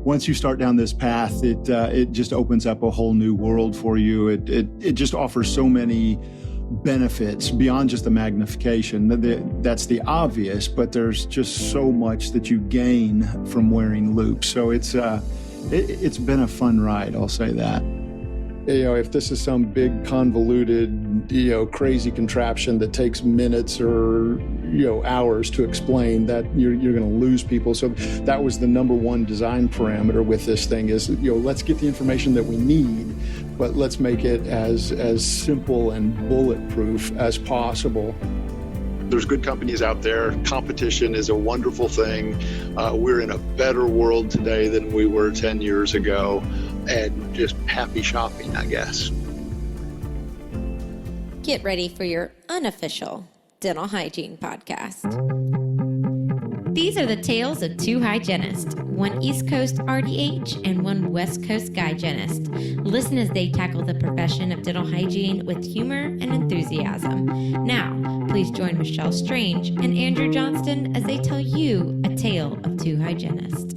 once you start down this path, it just opens up a whole new world for you. It just offers so many benefits beyond just the magnification. That's the obvious, but there's just so much that you gain from wearing loupes. So it's been a fun ride, I'll say that. If this is some big convoluted, crazy contraption that takes minutes or, hours to explain, that you're going to lose people. So that was the number one design parameter with this thing is, let's get the information that we need, but let's make it as simple and bulletproof as possible. There's good companies out there. Competition is a wonderful thing. We're in a better world today than we were 10 years ago. And just happy shopping, I guess. Get ready for your unofficial dental hygiene podcast. These are the tales of two hygienists, one East Coast RDH and one West Coast hygienist. Listen as they tackle the profession of dental hygiene with humor and enthusiasm. Now, please join Michelle Strange and Andrew Johnston as they tell you a tale of two hygienists.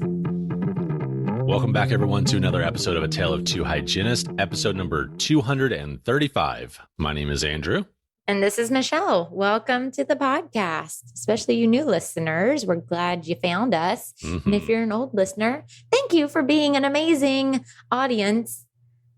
Welcome back, everyone, to another episode of A Tale of Two Hygienists, episode number 235. My name is Andrew. And this is Michelle. Welcome to the podcast, especially you new listeners. We're glad you found us. Mm-hmm. And if you're an old listener, thank you for being an amazing audience.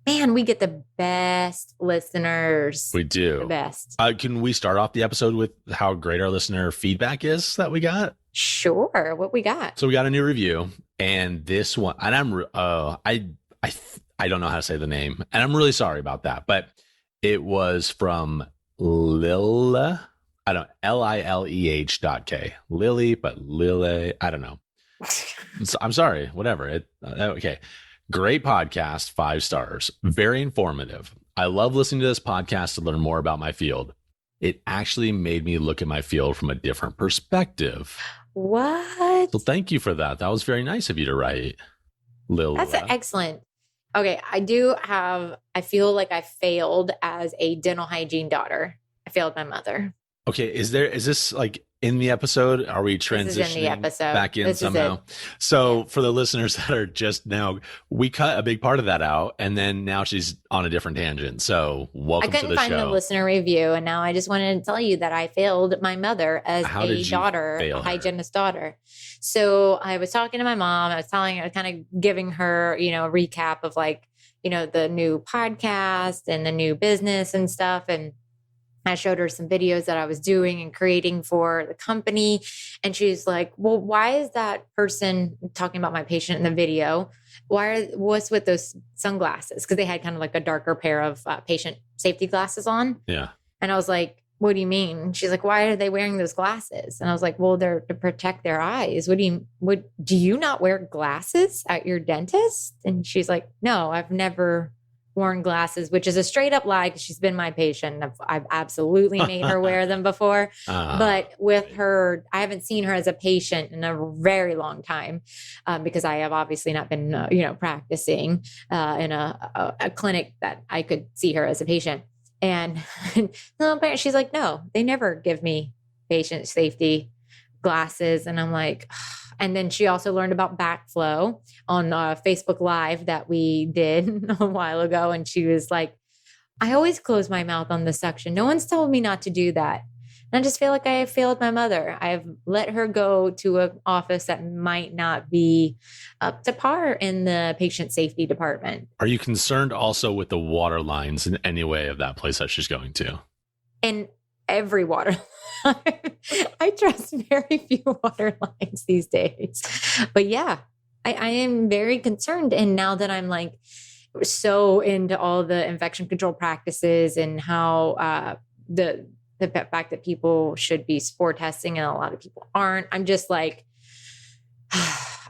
Man, we get the best listeners. We do. The best. Can we start off the episode with how great our listener feedback is that we got? Sure. What we got? So we got a new review, and this one, and I don't know how to say the name, and I'm really sorry about that, but it was from Lileh.k. Lily, but Lily, I don't know. So, I'm sorry, whatever. Okay. Great podcast, 5 stars. Very informative. I love listening to this podcast to learn more about my field. It actually made me look at my field from a different perspective. What? So thank you for that. That was very nice of you to write, Lil. That's excellent. Okay, I feel like I failed as a dental hygiene daughter. I failed my mother. Okay, is this like in the episode? Are we transitioning back in somehow? So for the listeners that are just now, we cut a big part of that out, and then now she's on a different tangent. So welcome to the show. I couldn't find the listener review, and now I just wanted to tell you that I failed my mother as a daughter, a hygienist daughter. So I was talking to my mom. I was telling her, kind of giving her, a recap of the new podcast and the new business and stuff, and I showed her some videos that I was doing and creating for the company. And she's like, well, why is that person talking about my patient in the video? What's with those sunglasses? Because they had kind of like a darker pair of patient safety glasses on. Yeah. And I was like, what do you mean? She's like, why are they wearing those glasses? And I was like, well, they're to protect their eyes. Do you not wear glasses at your dentist? And she's like, no, I've never worn glasses, which is a straight up lie because she's been my patient. I've absolutely made her wear them before. But with her, I haven't seen her as a patient in a very long time because I have obviously not been, practicing in a clinic that I could see her as a patient. And she's like, no, they never give me patient safety glasses. And I'm like, and then she also learned about backflow on Facebook Live that we did a while ago. And she was like, I always close my mouth on the suction. No one's told me not to do that. And I just feel like I failed my mother. I've let her go to an office that might not be up to par in the patient safety department. Are you concerned also with the water lines in any way of that place that she's going to? And every water I trust very few water lines these days. But yeah, I am very concerned. And now that I'm like so into all the infection control practices and how the fact that people should be spore testing and a lot of people aren't, I'm just like,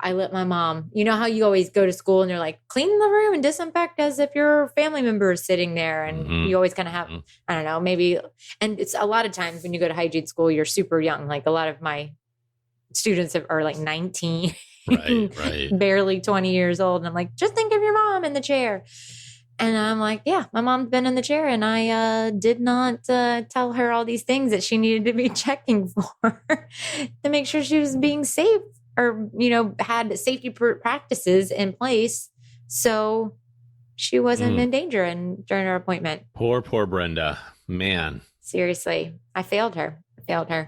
I let my mom, you know how you always go to school and they're like, clean the room and disinfect as if your family member is sitting there. And you always kind of have, I don't know, maybe, and it's a lot of times when you go to hygiene school, you're super young. Like a lot of my students are like 19, right. barely 20 years old. And I'm like, just think of your mom in the chair. And I'm like, yeah, my mom's been in the chair and I did not tell her all these things that she needed to be checking for to make sure she was being safe or, had safety practices in place. So she wasn't in danger during her appointment. Poor Brenda, man. Seriously, I failed her.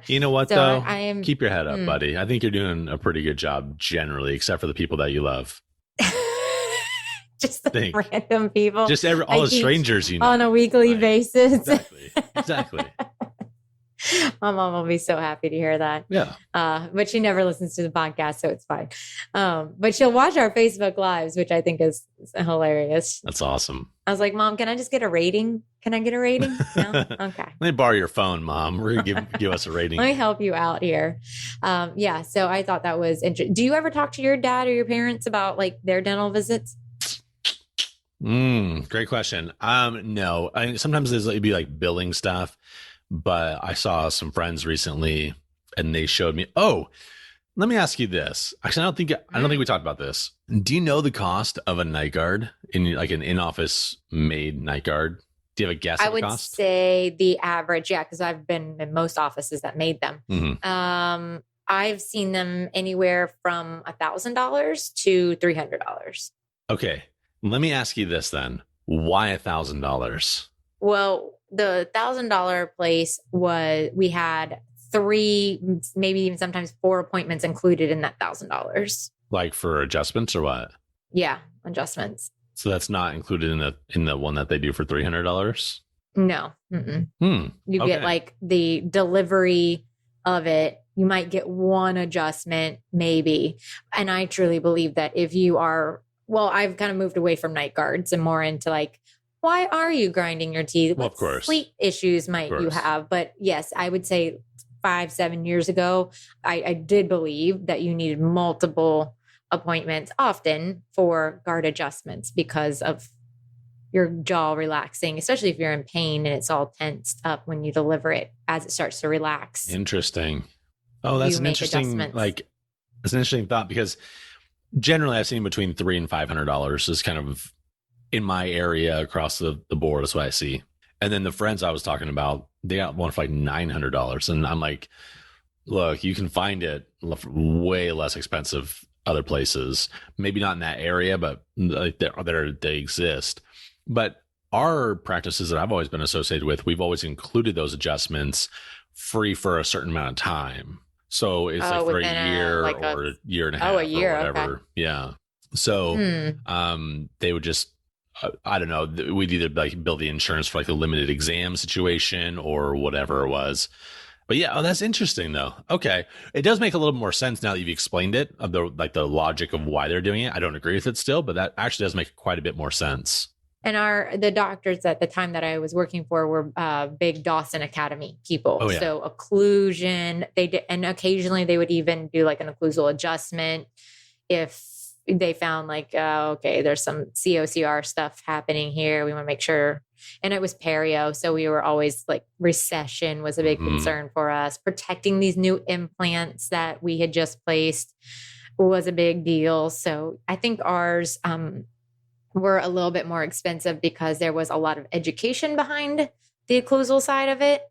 You know what, So though? Keep your head up, buddy. I think you're doing a pretty good job generally, except for the people that you love. Just the random people. Just all the strangers you know. On a weekly basis. Exactly. My mom will be so happy to hear that. Yeah. But she never listens to the podcast, so it's fine. But she'll watch our Facebook Lives, which I think is hilarious. That's awesome. I was like, Mom, can I just get a rating? Can I get a rating? No? Okay. Let me borrow your phone, Mom. We're going to give us a rating. Let me help you out here. Yeah. So I thought that was interesting. Do you ever talk to your dad or your parents about like their dental visits? Great question. No, sometimes it'd be like billing stuff, but I saw some friends recently and they showed me, let me ask you this. Actually, I don't think we talked about this. Do you know the cost of a night guard in like an in-office made night guard? Do you have a guess? I would say the average. Yeah. Cause I've been in most offices that made them. Mm-hmm. I've seen them anywhere from $1,000 to $300. Okay. Let me ask you this then. Why $1,000? Well, the $1,000 place we had 3, maybe even sometimes 4 appointments included in that $1,000. Like for adjustments or what? Yeah, adjustments. So that's not included in the one that they do for $300? No. You get like the delivery of it. You might get one adjustment, maybe. And I truly believe that if you are, I've kind of moved away from night guards and more into like, why are you grinding your teeth? Well, of course. Sleep issues might you have? But yes, I would say 5-7 years ago, I did believe that you needed multiple appointments often for guard adjustments because of your jaw relaxing, especially if you're in pain and it's all tensed up when you deliver it as it starts to relax. Interesting. Oh, that's an interesting thought, because generally I've seen between $300 and $500 is kind of in my area across the board. That's what I see. And then the friends I was talking about, they got one for like $900. And I'm like, look, you can find it way less expensive other places, maybe not in that area, but like they exist. But our practices that I've always been associated with, we've always included those adjustments free for a certain amount of time. So it's like for a year or a year and a half or whatever. Okay. Yeah. So they would just, I don't know, we'd either like bill the insurance for like a limited exam situation or whatever it was. But yeah, that's interesting though. Okay. It does make a little more sense now that you've explained it, of the logic of why they're doing it. I don't agree with it still, but that actually does make quite a bit more sense. And the doctors at the time that I was working for were big Dawson Academy people. Oh, yeah. So occlusion, and occasionally they would even do like an occlusal adjustment if they found like, there's some COCR stuff happening here. We want to make sure. And it was perio. So we were always like, recession was a big concern for us. Protecting these new implants that we had just placed was a big deal. So I think ours were a little bit more expensive because there was a lot of education behind the occlusal side of it.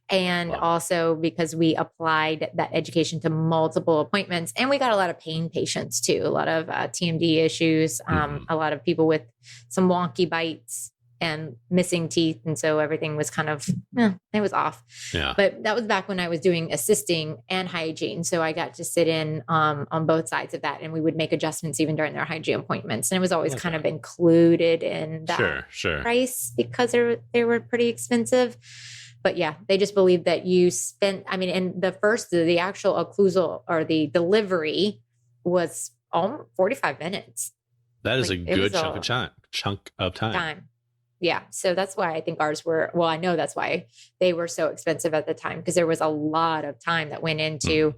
And also because we applied that education to multiple appointments, and we got a lot of pain patients too, a lot of TMD issues, a lot of people with some wonky bites and missing teeth. And so everything was kind of, it was off. Yeah. But that was back when I was doing assisting and hygiene. So I got to sit in on both sides of that, and we would make adjustments even during their hygiene appointments. And it was always kind of included in that price because they were pretty expensive. But yeah, they just believe that you spent, and the actual occlusal or the delivery was 45 minutes. That is a good chunk of time. Yeah. So that's why I think ours were, I know that's why they were so expensive at the time, because there was a lot of time that went into,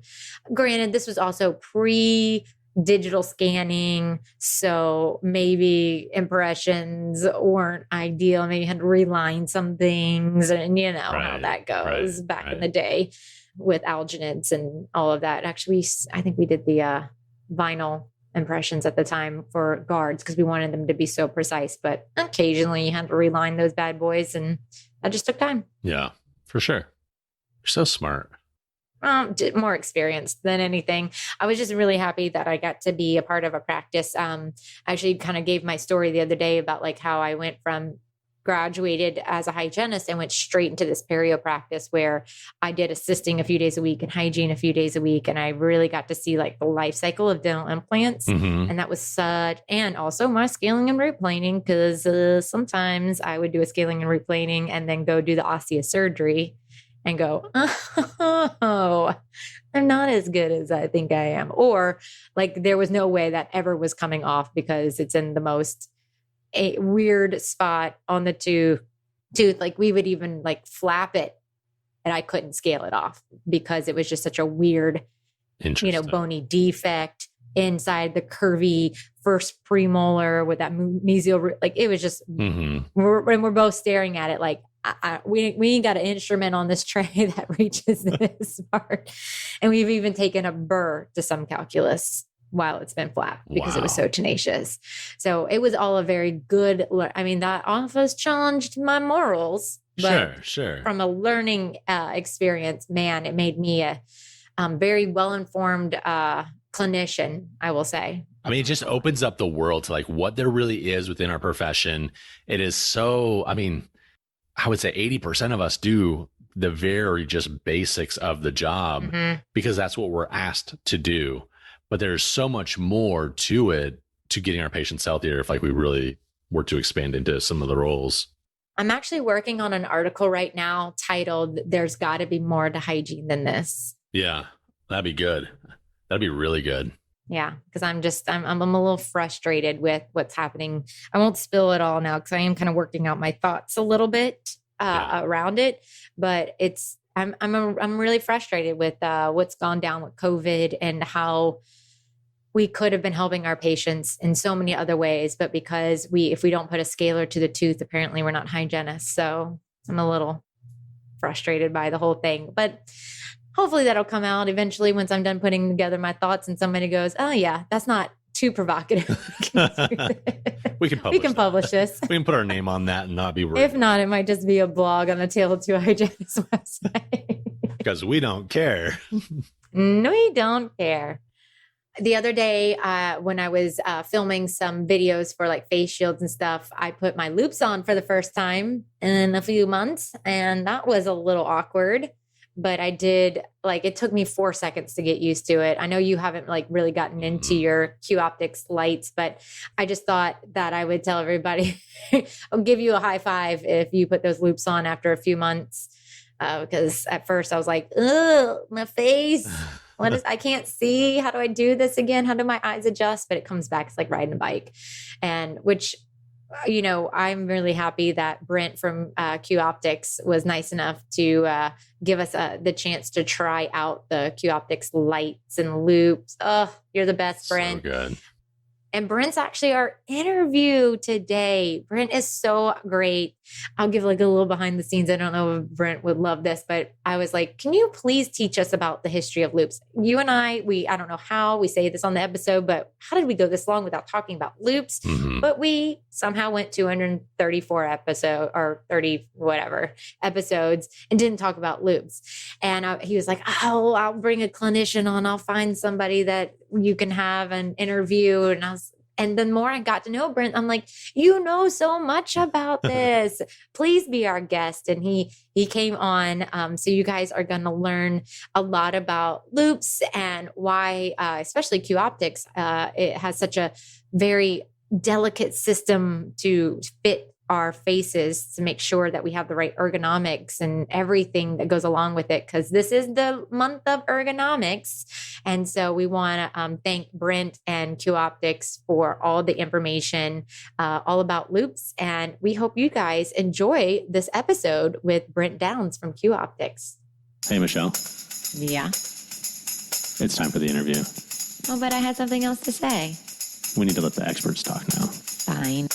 granted, this was also pre-digital scanning. So maybe impressions weren't ideal. Maybe you had to reline some things, and you know how that goes back in the day with alginids and all of that. Actually, I think we did the vinyl impressions at the time for guards because we wanted them to be so precise, but occasionally you had to reline those bad boys, and that just took time. Yeah, for sure. You're so smart. more experienced than anything. I was just really happy that I got to be a part of a practice. I actually kind of gave my story the other day about like how I went from graduated as a hygienist and went straight into this perio practice where I did assisting a few days a week and hygiene a few days a week. And I really got to see like the life cycle of dental implants. Mm-hmm. And that was and also my scaling and root planing, because sometimes I would do a scaling and root planing and then go do the osteosurgery and go, oh, I'm not as good as I think I am. Or like there was no way that ever was coming off because it's in the most a weird spot on the tooth. Like we would even like flap it and I couldn't scale it off because it was just such a weird, bony defect inside the curvy first premolar with that mesial root. Like it was just, we're both staring at it like, we ain't got an instrument on this tray that reaches this part. And we've even taken a burr to some calculus while it's been flat because it was so tenacious. So it was all a very good, that office challenged my morals, but sure. From a learning experience, man, it made me a very well-informed clinician, I will say. I mean, it just opens up the world to like what there really is within our profession. It is so, I would say 80% of us do the very just basics of the job because that's what we're asked to do. But there's so much more to it, to getting our patients healthier if like we really were to expand into some of the roles. I'm actually working on an article right now titled, "There's Got to Be More to Hygiene Than This." Yeah, that'd be good. That'd be really good. Yeah, because I'm a little frustrated with what's happening. I won't spill it all now because I am kind of working out my thoughts a little bit around it, but I'm really frustrated with what's gone down with COVID and how we could have been helping our patients in so many other ways, but because if we don't put a scaler to the tooth, apparently we're not hygienists. So I'm a little frustrated by the whole thing, but hopefully that'll come out eventually once I'm done putting together my thoughts and somebody goes, oh yeah, that's not too provocative. We can publish this. We can put our name on that and not be worried. If not, it might just be a blog on the Tale to a Hygienist website. Because we don't care. No, we don't care. The other day, when I was filming some videos for like face shields and stuff, I put my Loupes on for the first time in a few months. And that was a little awkward. But I did, it took me 4 seconds to get used to it. I know you haven't really gotten into your Q Optics lights, but I just thought that I would tell everybody, I'll give you a high five if you put those Loupes on after a few months. Because at first I was like, ugh, my face. I can't see. How do I do this again? How do my eyes adjust? But it comes back. It's like riding a bike. And which, I'm really happy that Brent from Q Optics was nice enough to give us the chance to try out the Q Optics lights and Loupes. Oh, you're the best, Brent. So good. And Brent's actually our interview today. Brent is so great. I'll give a little behind the scenes. I don't know if Brent would love this, but I was like, can you please teach us about the history of Loupes? You and I don't know how we say this on the episode, but how did we go this long without talking about Loupes? Mm-hmm. But we somehow went 234 episodes or 30 whatever episodes and didn't talk about Loupes. And he was like, oh, I'll bring a clinician on. I'll find somebody that you can have an interview. And the more I got to know Brent, I'm like, you know so much about this. Please be our guest. And he came on. So you guys are going to learn a lot about Loupes and why, especially Q Optics, it has such a very delicate system to fit our faces to make sure that we have the right ergonomics and everything that goes along with it, because this is the month of ergonomics. And so we want to thank Brent and Q Optics for all the information all about Loupes. And we hope you guys enjoy this episode with Brent Downs from Q Optics. Hey, Michelle. Yeah. It's time for the interview. Oh, but I had something else to say. We need to let the experts talk now. Fine.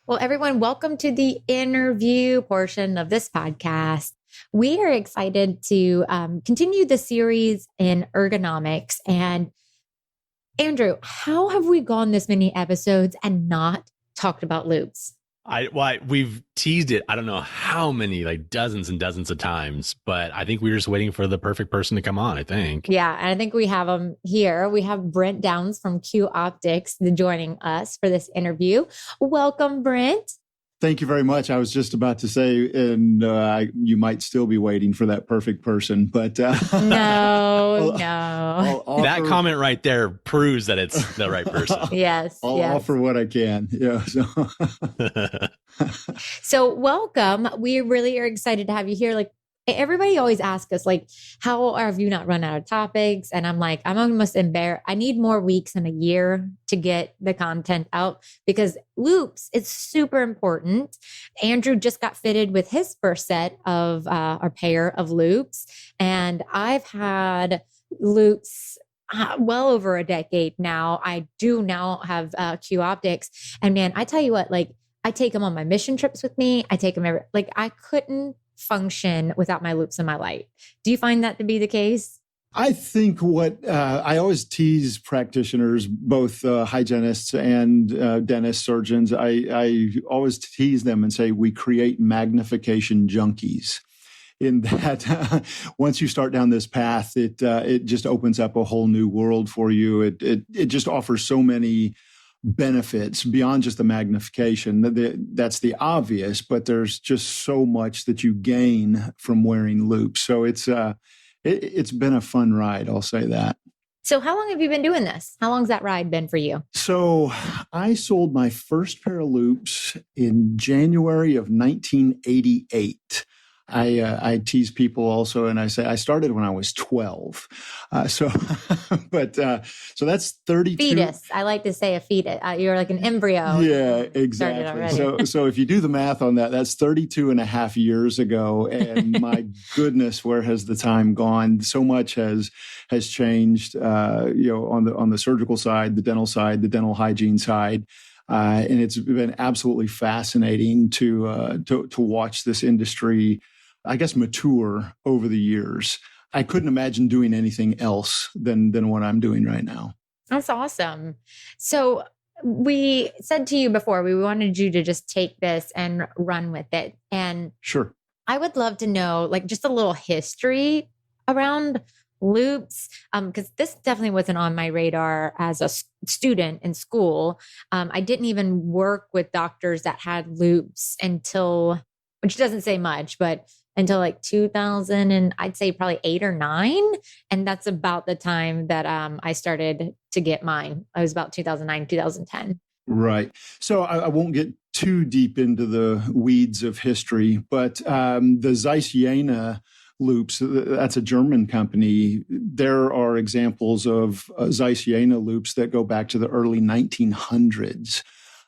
Well, everyone, welcome to the interview portion of this podcast. We are excited to continue the series in ergonomics. And Andrew, how have we gone this many episodes and not talked about Loupes? We've teased it. I don't know how many, like dozens and dozens of times, but I think we're just waiting for the perfect person to come on. I think. Yeah. And I think we have him here. We have Brent Downs from Q Optics joining us for this interview. Welcome, Brent. Thank you very much. I was just about to say, and you might still be waiting for that perfect person, but no. That comment right there proves that it's the right person. Yes. I'll offer what I can. Yeah. So welcome. We really are excited to have you here. Like, everybody always asks us, like, how have you not run out of topics? And I'm like, I'm almost embarrassed. I need more weeks in a year to get the content out because Loupes is super important. Andrew just got fitted with his first set of a pair of Loupes. And I've had Loupes well over a decade now. I do now have Q Optics. And man, I tell you what, like, I take them on my mission trips with me. I take them I couldn't function without my Loupes in my light. Do you find that to be the case? I think what I always tease practitioners, both hygienists and dentists, surgeons, I always tease them and say, we create magnification junkies. In that, once you start down this path, it just opens up a whole new world for you. It just offers so many benefits beyond just the magnification. That's the obvious, but there's just so much that you gain from wearing Loupes. So it's been a fun ride. I'll say that. So how long have you been doing this? How long's that ride been for you? So I sold my first pair of Loupes in January of 1988. I tease people also, and I say I started when I was 12. So that's 32. Fetus. I like to say a fetus. You're like an embryo. Yeah, exactly. So if you do the math on that, that's 32 and a half years ago. And my goodness, where has the time gone? So much has changed, on the surgical side, the dental side, the dental hygiene side. And it's been absolutely fascinating to watch this industry, I guess, mature over the years. I couldn't imagine doing anything else than what I'm doing right now. That's awesome. So we said to you before, we wanted you to just take this and run with it. And sure, I would love to know, like, just a little history around Loupes, because this definitely wasn't on my radar as a student in school. I didn't even work with doctors that had Loupes until, which doesn't say much, but until like 2000 and I'd say probably 8 or 9. And that's about the time that I started to get mine. I was about 2009, 2010. Right. So I won't get too deep into the weeds of history, but the Zeiss Jena Loupes, that's a German company. There are examples of Zeiss Jena Loupes that go back to the early 1900s.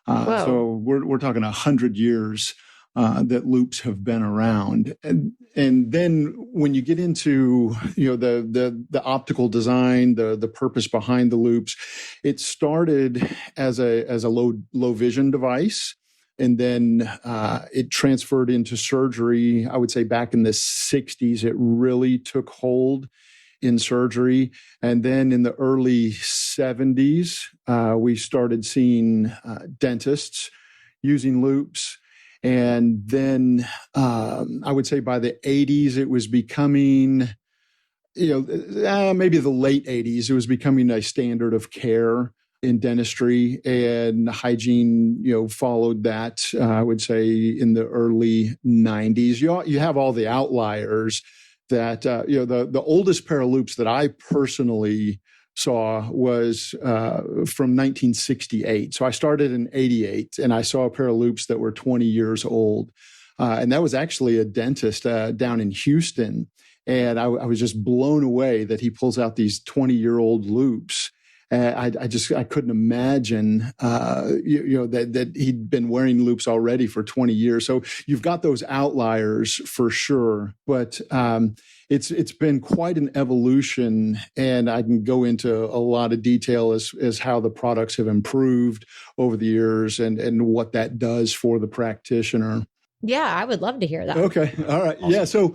So we're talking 100 years that Loupes have been around. And then when you get into the optical design, the purpose behind the Loupes, it started as a low vision device. And then it transferred into surgery. I would say back in the 60s, it really took hold in surgery. And then in the early 70s, we started seeing dentists using Loupes. And then I would say by the 80s, it was becoming, maybe the late 80s, it was becoming a standard of care in dentistry, and hygiene, followed that. I would say in the early 90s, you have all the outliers that, the oldest pair of Loupes that I personally saw was from 1968. So I started in 88 and I saw a pair of Loupes that were 20 years old. And that was actually a dentist down in Houston. And I was just blown away that he pulls out these 20-year-old Loupes. I couldn't imagine, that he'd been wearing Loupes already for 20 years. So you've got those outliers for sure, but it's been quite an evolution, and I can go into a lot of detail as how the products have improved over the years and what that does for the practitioner. Yeah, I would love to hear that. Okay. All right. Yeah. So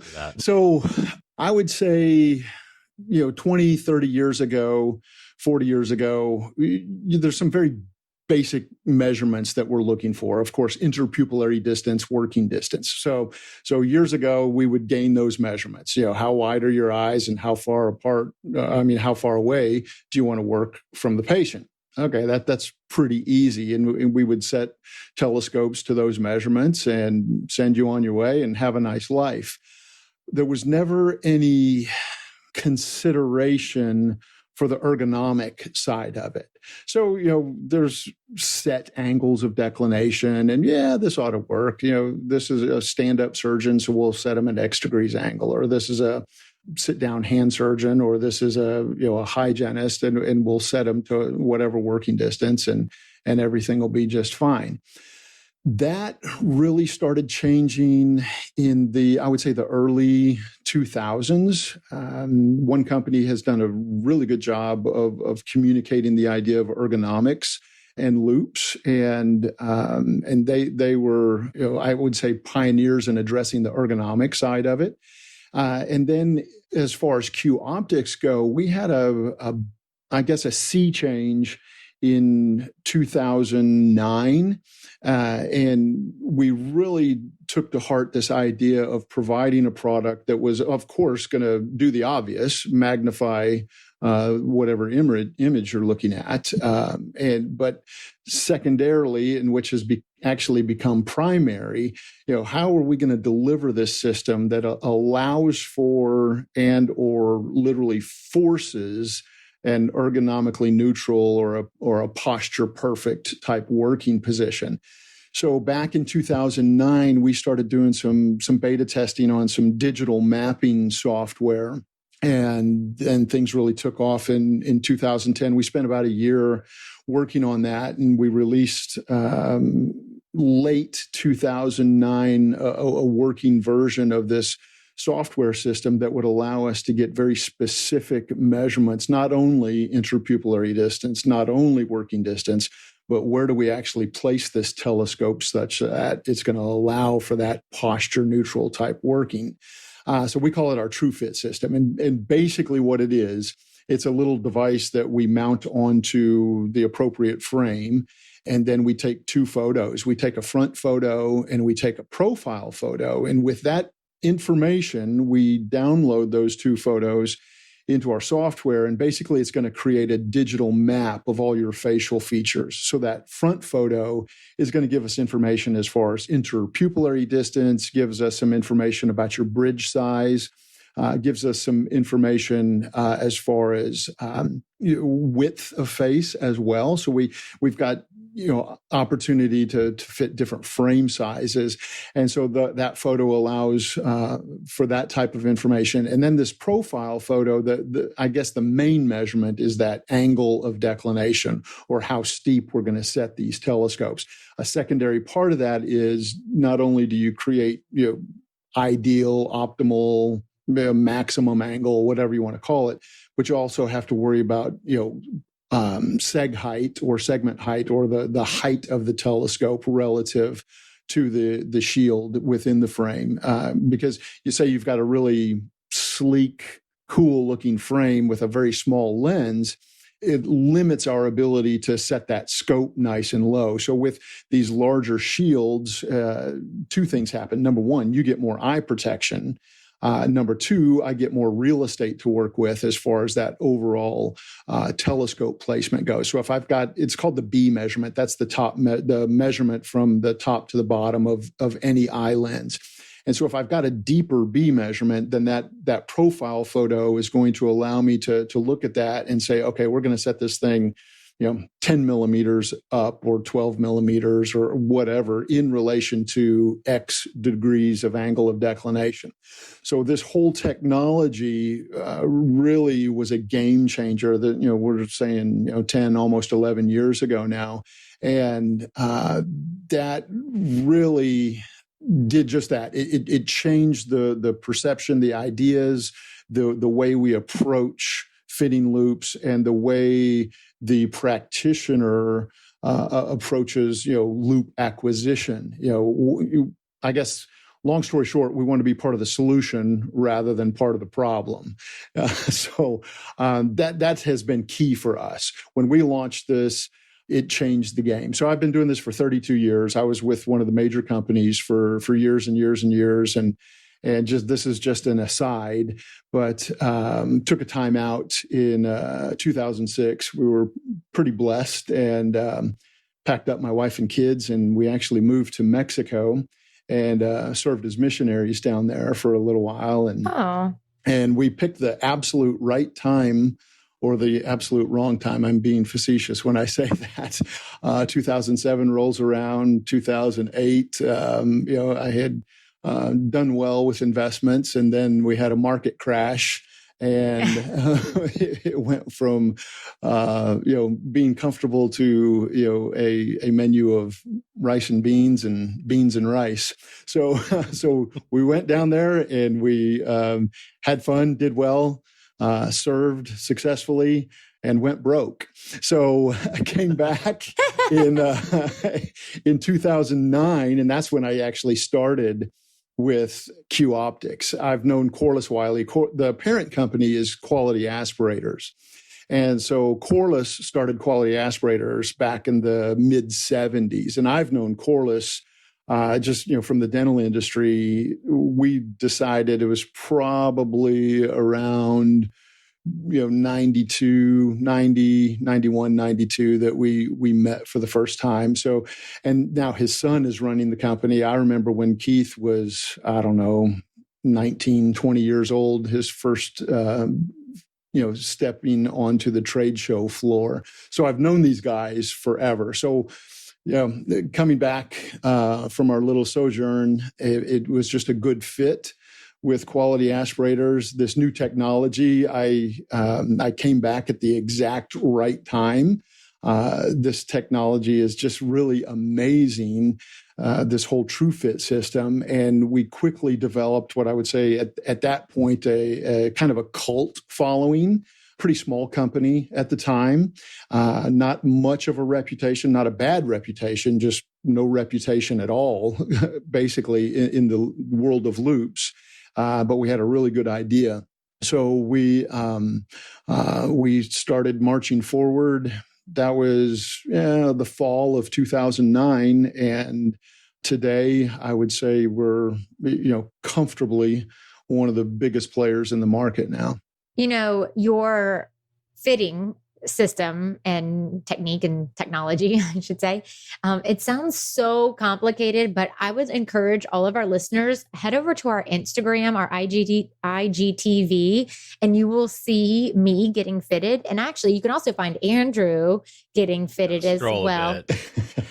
I would say, 20, 30 years ago, 40 years ago, there's some very basic measurements that we're looking for. Of course, interpupillary distance, working distance. So years ago, we would gain those measurements. How wide are your eyes and how far apart, how far away do you want to work from the patient? Okay, that's pretty easy. And we would set telescopes to those measurements and send you on your way and have a nice life. There was never any consideration for the ergonomic side of it. So, there's set angles of declination and this ought to work. This is a stand-up surgeon, so we'll set him at X degrees angle, or this is a sit-down hand surgeon, or this is a hygienist, and we'll set them to whatever working distance and everything will be just fine. That really started changing in I would say the early 2000s. One company has done a really good job of communicating the idea of ergonomics and Loupes, and they were, I would say, pioneers in addressing the ergonomic side of it. And then as far as Q optics go, we had a sea change in 2009. And we really took to heart this idea of providing a product that was, of course, going to do the obvious, magnify whatever image you're looking at, but secondarily, and which has actually become primary, how are we going to deliver this system that allows for and or literally forces an ergonomically neutral or a posture perfect type working position. So back in 2009, we started doing some beta testing on some digital mapping software, and then things really took off in 2010. We spent about a year working on that, and we released late 2009 a working version of this software system that would allow us to get very specific measurements, not only interpupillary distance, not only working distance, but where do we actually place this telescope such that it's going to allow for that posture neutral type working. So we call it our TrueFit system. And basically what it is, it's a little device that we mount onto the appropriate frame. And then we take two photos. We take a front photo and we take a profile photo. And with that information, we download those two photos into our software, and basically it's going to create a digital map of all your facial features. So that front photo is going to give us information as far as interpupillary distance, gives us some information about your bridge size, gives us some information as far as width of face as well. So we've got opportunity to fit different frame sizes, and so that photo allows for that type of information. And then this profile photo, I guess the main measurement is that angle of declination, or how steep we're going to set these telescopes. A secondary part of that is not only do you create ideal, optimal, maximum angle, whatever you want to call it, but you also have to worry about seg height or segment height, or the height of the telescope relative to the shield within the frame. Because you say you've got a really sleek, cool looking frame with a very small lens, it limits our ability to set that scope nice and low. So with these larger shields, two things happen. Number one, you get more eye protection. Number two, I get more real estate to work with as far as that overall telescope placement goes. So if I've got, it's called the B measurement. That's the top, the measurement from the top to the bottom of any eye lens. And so if I've got a deeper B measurement, then that profile photo is going to allow me to look at that and say, okay, we're going to set this thing 10 millimeters up or 12 millimeters or whatever in relation to X degrees of angle of declination. So this whole technology really was a game changer that, we're saying, 10, almost 11 years ago now. And that really did just that. It changed the perception, the ideas, the way we approach fitting loupes, and the way the practitioner approaches, loupe acquisition. I guess, long story short, we want to be part of the solution rather than part of the problem. So that has been key for us. When we launched this, it changed the game. So I've been doing this for 32 years. I was with one of the major companies for years and years and years. And just this is just an aside, but took a time out in 2006. We were pretty blessed and packed up my wife and kids, and we actually moved to Mexico and served as missionaries down there for a little while. And we picked the absolute right time or the absolute wrong time. I'm being facetious when I say that. 2007 rolls around, 2008, I had done well with investments, and then we had a market crash. And it went from, being comfortable to, a menu of rice and beans and rice. So we went down there and we had fun, did well, served successfully, and went broke. So I came back in 2009, and that's when I actually started with Q Optics. I've known Corliss Wiley. The parent company is Quality Aspirators. And so Corliss started Quality Aspirators back in the mid 70s. And I've known Corliss from the dental industry. We decided it was probably around 92, 90, 91, 92 that we met for the first time. So, and now his son is running the company. I remember when Keith was, 19, 20 years old, his first, stepping onto the trade show floor. So I've known these guys forever. So, coming back from our little sojourn, it was just a good fit with Quality Aspirators. This new technology, I came back at the exact right time. This technology is just really amazing, this whole TrueFit system. And we quickly developed what I would say at that point, a kind of a cult following. Pretty small company at the time, not much of a reputation, not a bad reputation, just no reputation at all, basically in the world of Loupes. But we had a really good idea. So we started marching forward. That was the fall of 2009. And today, I would say we're, comfortably one of the biggest players in the market now. Your fitting system and technique and technology, I should say. It sounds so complicated, but I would encourage all of our listeners, head over to our Instagram, our IGTV, and you will see me getting fitted. And actually, you can also find Andrew getting fitted as well.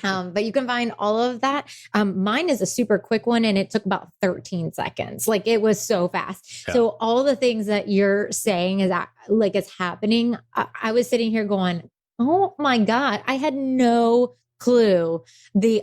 But you can find all of that. Mine is a super quick one, and it took about 13 seconds. Like, it was so fast. Yeah. So all the things that you're saying is that, like, it's happening. I was sitting here going, oh my God, I had no clue.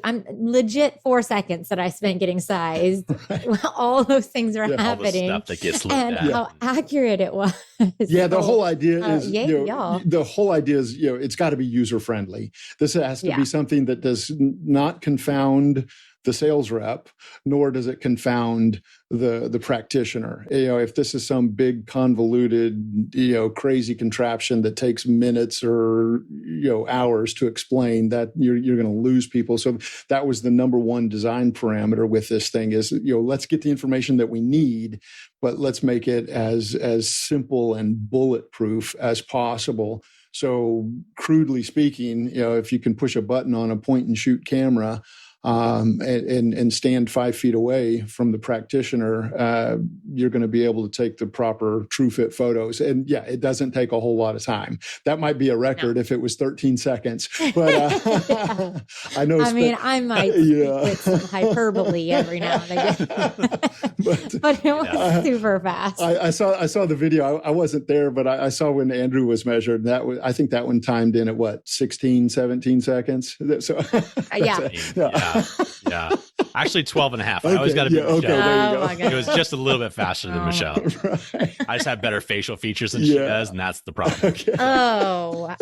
I'm legit 4 seconds that I spent getting sized. Right. All those things are happening. All the stuff that gets looked at. How accurate it was. Yeah, the whole idea is, the whole idea is, it's got to be user friendly. This has to be something that does not confound the sales rep, nor does it confound the practitioner. If this is some big convoluted, crazy contraption that takes minutes or, hours to explain, that you're going to lose people. So that was the number one design parameter with this thing is, let's get the information that we need, but let's make it as simple and bulletproof as possible. So crudely speaking, if you can push a button on a point and shoot camera, and stand 5 feet away from the practitioner, you're going to be able to take the proper TrueFit photos. And yeah, it doesn't take a whole lot of time. That might be a record if it was 13 seconds. But I know. I might with some hyperbole every now and again. but it was super fast. I saw the video. I wasn't there, but I saw when Andrew was measured. I think that one timed in at 16, 17 seconds. So yeah. Actually 12 and a half. I always got to be Michelle. Okay, there you go. It was just a little bit faster than Michelle. Right. I just have better facial features than she does, and that's the problem. Okay. Oh.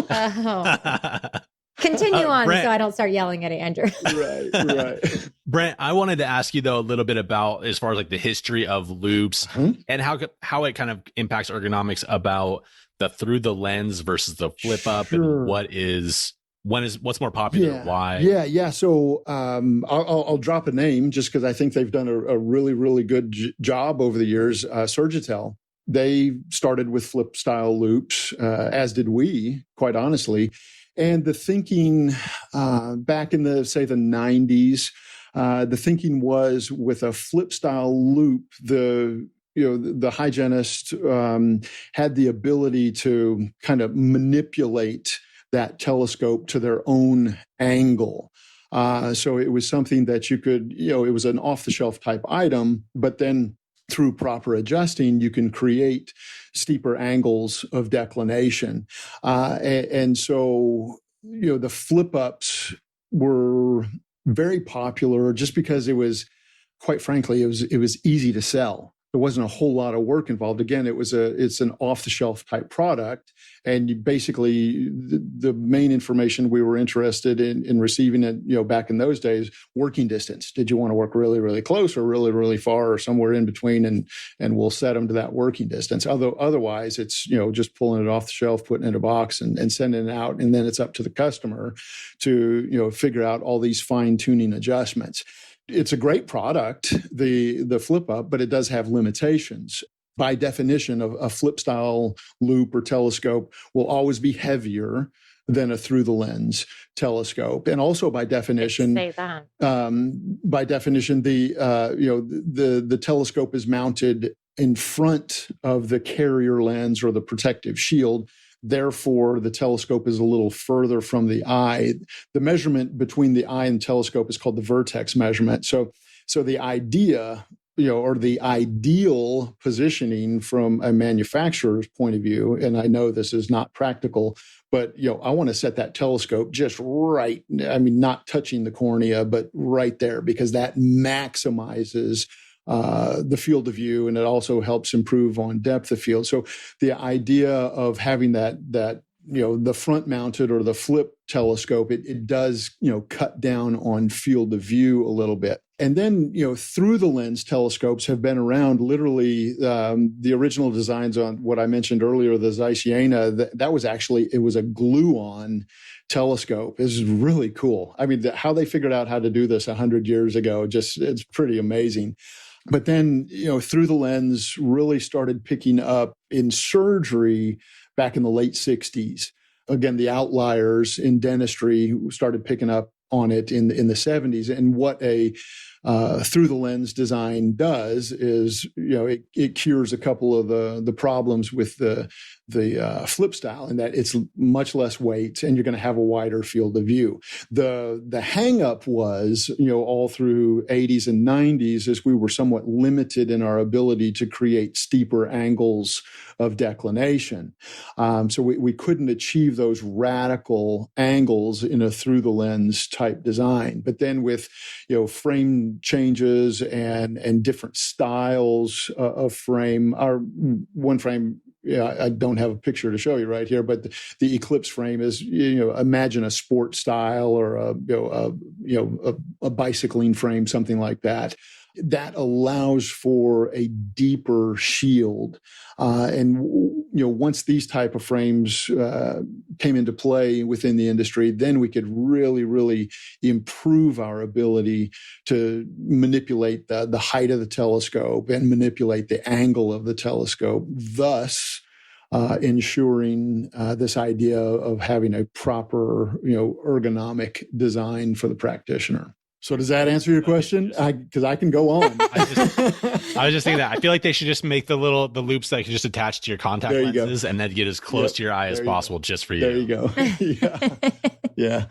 Continue on, Brent, so I don't start yelling at Andrew. Right. Brent, I wanted to ask you though a little bit about, as far as like the history of Loupes and how it kind of impacts ergonomics, about the through the lens versus the flip up, and what is what's more popular? Why? Yeah. So I'll drop a name just because I think they've done a really, really good job over the years. Surgitel. They started with flip style loupes, as did we, quite honestly. And the thinking back in the 90s, the thinking was with a flip style loupe, the hygienist had the ability to kind of manipulate that telescope to their own angle. So it was something that you could, it was an off-the-shelf type item, but then through proper adjusting, you can create steeper angles of declination. And so, the flip-ups were very popular just because it was, quite frankly, it was easy to sell. There wasn't a whole lot of work involved. Again, it's an off-the-shelf type product, and you basically the main information we were interested in receiving it, back in those days, working distance. Did you want to work really, really close or really, really far or somewhere in between? And we'll set them to that working distance. Otherwise, it's just pulling it off the shelf, putting it in a box, and sending it out, and then it's up to the customer to figure out all these fine-tuning adjustments. It's a great product, the flip up, but it does have limitations. By definition, a flip style loupe or telescope will always be heavier than a through the lens telescope, and also by definition, say that. By definition, the telescope is mounted in front of the carrier lens or the protective shield. Therefore, the telescope is a little further from the eye. The measurement between the eye and the telescope is called the vertex measurement. So the idea, or the ideal positioning from a manufacturer's point of view, and I know this is not practical, but I want to set that telescope just right. I mean, not touching the cornea, but right there, because that maximizes the field of view, and it also helps improve on depth of field. So the idea of having that the front mounted or the flip telescope, it does cut down on field of view a little bit. And then through the lens telescopes have been around. Literally, the original designs on what I mentioned earlier, the Zeissjena, that was actually, it was a glue-on telescope. This is really cool. I mean, how they figured out how to do this 100 years ago, it's pretty amazing. But then, through the lens really started picking up in surgery back in the late 60s. Again, the outliers in dentistry started picking up on it in the 70s. And what a through the lens design does is, it cures a couple of the problems with the flip style, in that it's much less weight and you're going to have a wider field of view. The hang up was, all through 80s and 90s, is we were somewhat limited in our ability to create steeper angles of declination. So we couldn't achieve those radical angles in a through the lens type design. But then with, frame changes and different styles of frame, our one frame, I don't have a picture to show you right here, but the Eclipse frame is, imagine a sport style or a bicycling frame, something like that. That allows for a deeper shield. And once these type of frames came into play within the industry, then we could really, really improve our ability to manipulate the height of the telescope and manipulate the angle of the telescope, thus ensuring this idea of having a proper, ergonomic design for the practitioner. So does that answer your question? Because I can go on. I was just thinking that. I feel like they should just make the loupes that you can just attach to your contact lenses, and then get as close to your eye as possible just for you. There you go. Yeah.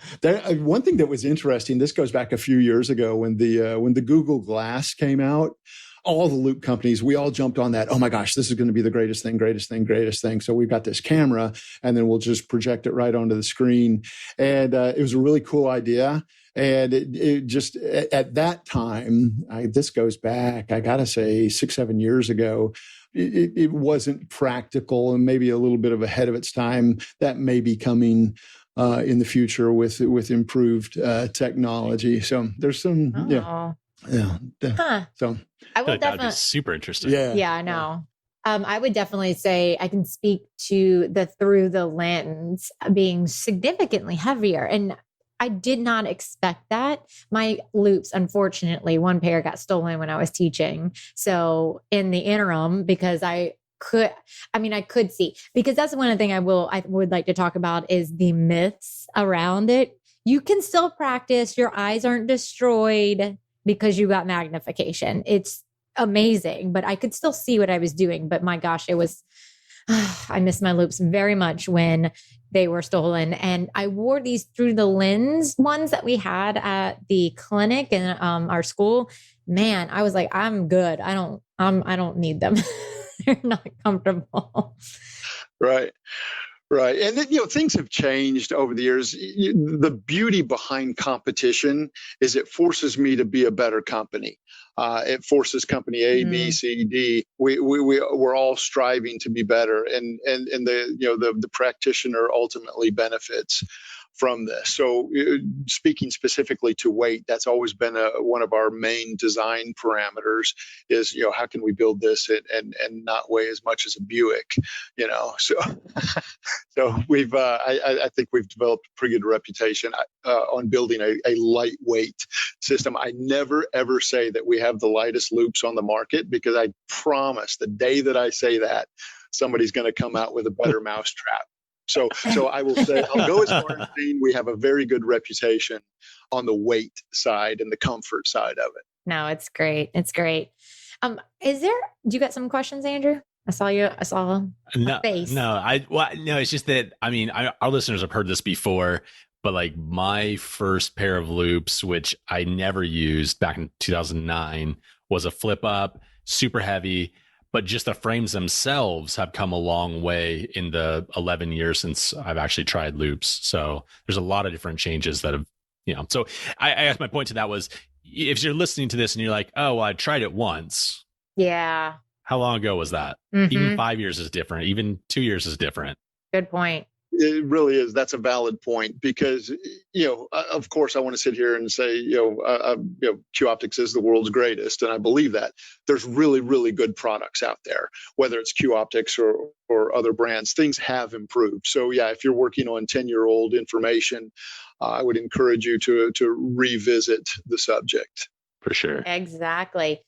One thing that was interesting, this goes back a few years ago when the Google Glass came out. All the loupe companies, we all jumped on that. Oh my gosh, this is going to be the greatest thing. So we've got this camera, and then we'll just project it right onto the screen. And it was a really cool idea. And it just, at that time, this goes back, I got to say, 6-7 years ago, it wasn't practical and maybe a little bit of ahead of its time. That may be coming in the future with improved technology. So there's some, Oh. So I will That'd be definitely. super interesting. yeah, Yeah, I know. I would definitely say I can speak to the through the lens being significantly heavier. And I did not expect that. My loupes, unfortunately, one pair got stolen when I was teaching. So in the interim, because I could see, because that's one of the things I would like to talk about is the myths around it. You can still practice. Your eyes aren't destroyed because you got magnification. It's amazing, but I could still see what I was doing. But my gosh, I miss my loupes very much when they were stolen. And I wore these through the lens ones that we had at the clinic and our school. Man, I was like, I'm good. I don't need them. They're not comfortable. Right. Right. And then, things have changed over the years. The beauty behind competition is it forces me to be a better company. It forces company A, B, C, D. We're all striving to be better, and the practitioner ultimately benefits from this. So speaking specifically to weight, that's always been one of our main design parameters is, how can we build this and not weigh as much as a Buick, so so I think we've developed a pretty good reputation on building a lightweight system. I never ever say that we have the lightest loupes on the market, because I promise the day that I say that, somebody's going to come out with a better mousetrap. So I will say, I'll go as far as saying we have a very good reputation on the weight side and the comfort side of it. No, it's great. It's great. Do you got some questions, Andrew? I saw a face. No, it's just that, our listeners have heard this before, but like my first pair of loupes, which I never used back in 2009, was a flip up, super heavy. But just the frames themselves have come a long way in the 11 years since I've actually tried loupes. So there's a lot of different changes that have, so I guess my point to that was, if you're listening to this and you're like, oh, well, I tried it once. Yeah. How long ago was that? Mm-hmm. Even 5 years is different. Even 2 years is different. Good point. It really is. That's a valid point, because, of course, I want to sit here and say, Q Optics is the world's greatest. And I believe that. There's really, really good products out there, whether it's Q Optics or other brands. Things have improved. So, yeah, if you're working on 10-year-old information, I would encourage you to revisit the subject. For sure. Exactly.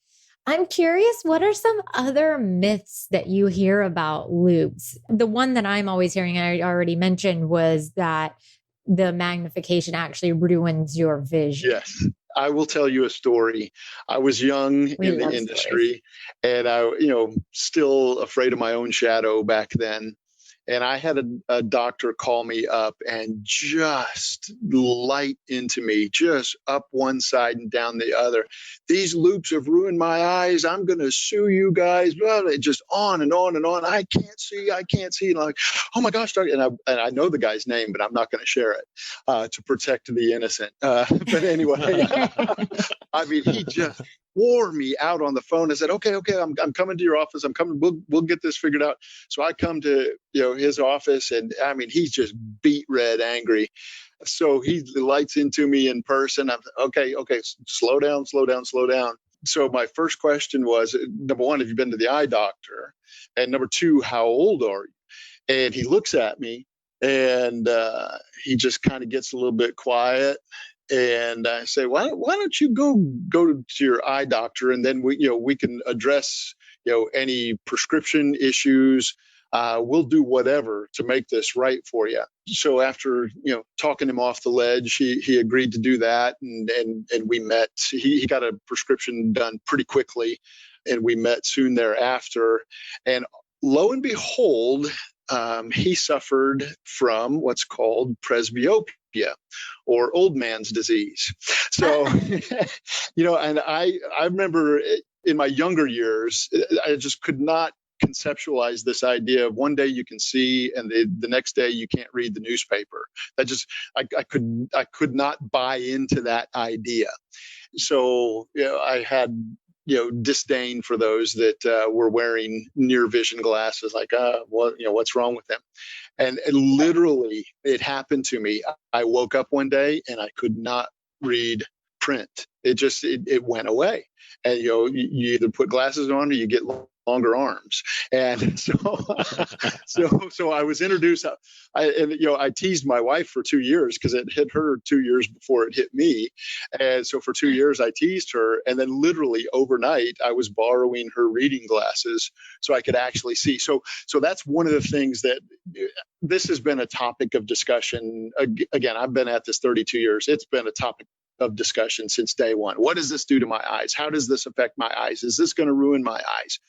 I'm curious, what are some other myths that you hear about loupes? The one that I'm always hearing, I already mentioned, was that the magnification actually ruins your vision. Yes. I will tell you a story. I was young in the industry, and I, still afraid of my own shadow back then. And I had a doctor call me up and just light into me, just up one side and down the other. These loupes have ruined my eyes. I'm going to sue you guys. Just on and on and on. I can't see. And I'm like, oh my gosh, doctor. And I know the guy's name, but I'm not going to share it to protect the innocent. But anyway, he just wore me out on the phone and said, okay, I'm coming to your office. I'm coming. We'll get this figured out. So I come to, his office, and he's just beet red angry. So he lights into me in person. I'm okay, slow down. So my first question was, number one, have you been to the eye doctor? And number two, how old are you? And he looks at me, and he just kind of gets a little bit quiet. And I say, why don't you go to your eye doctor, and then we can address any prescription issues. We'll do whatever to make this right for you. So after talking him off the ledge, he agreed to do that, and we met. He got a prescription done pretty quickly, and we met soon thereafter. And lo and behold, he suffered from what's called presbyopia, or old man's disease. So, and I remember in my younger years, I just could not conceptualize this idea of one day you can see and the next day you can't read the newspaper. I could not buy into that idea. So, I had disdain for those that were wearing near vision glasses, like, what's wrong with them? And literally, it happened to me. I woke up one day and I could not read print. It went away. And you either put glasses on or you get longer arms. And so I was introduced. I teased my wife for 2 years because it hit her 2 years before it hit me. And so for 2 years, I teased her. And then literally overnight, I was borrowing her reading glasses so I could actually see. So that's one of the things that this has been a topic of discussion. Again, I've been at this 32 years. It's been a topic of discussion since day one. What does this do to my eyes? How does this affect my eyes? Is this going to ruin my eyes?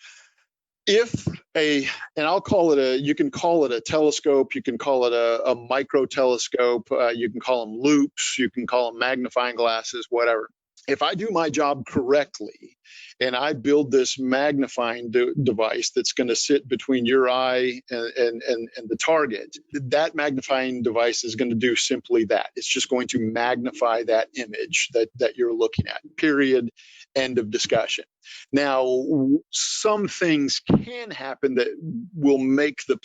And I'll call it you can call it a telescope, you can call it a micro telescope, you can call them loupes, you can call them magnifying glasses, whatever. If I do my job correctly and I build this magnifying device that's going to sit between your eye and the target, that magnifying device is going to do simply that. It's just going to magnify that image that you're looking at, period, end of discussion. Now, some things can happen that will make the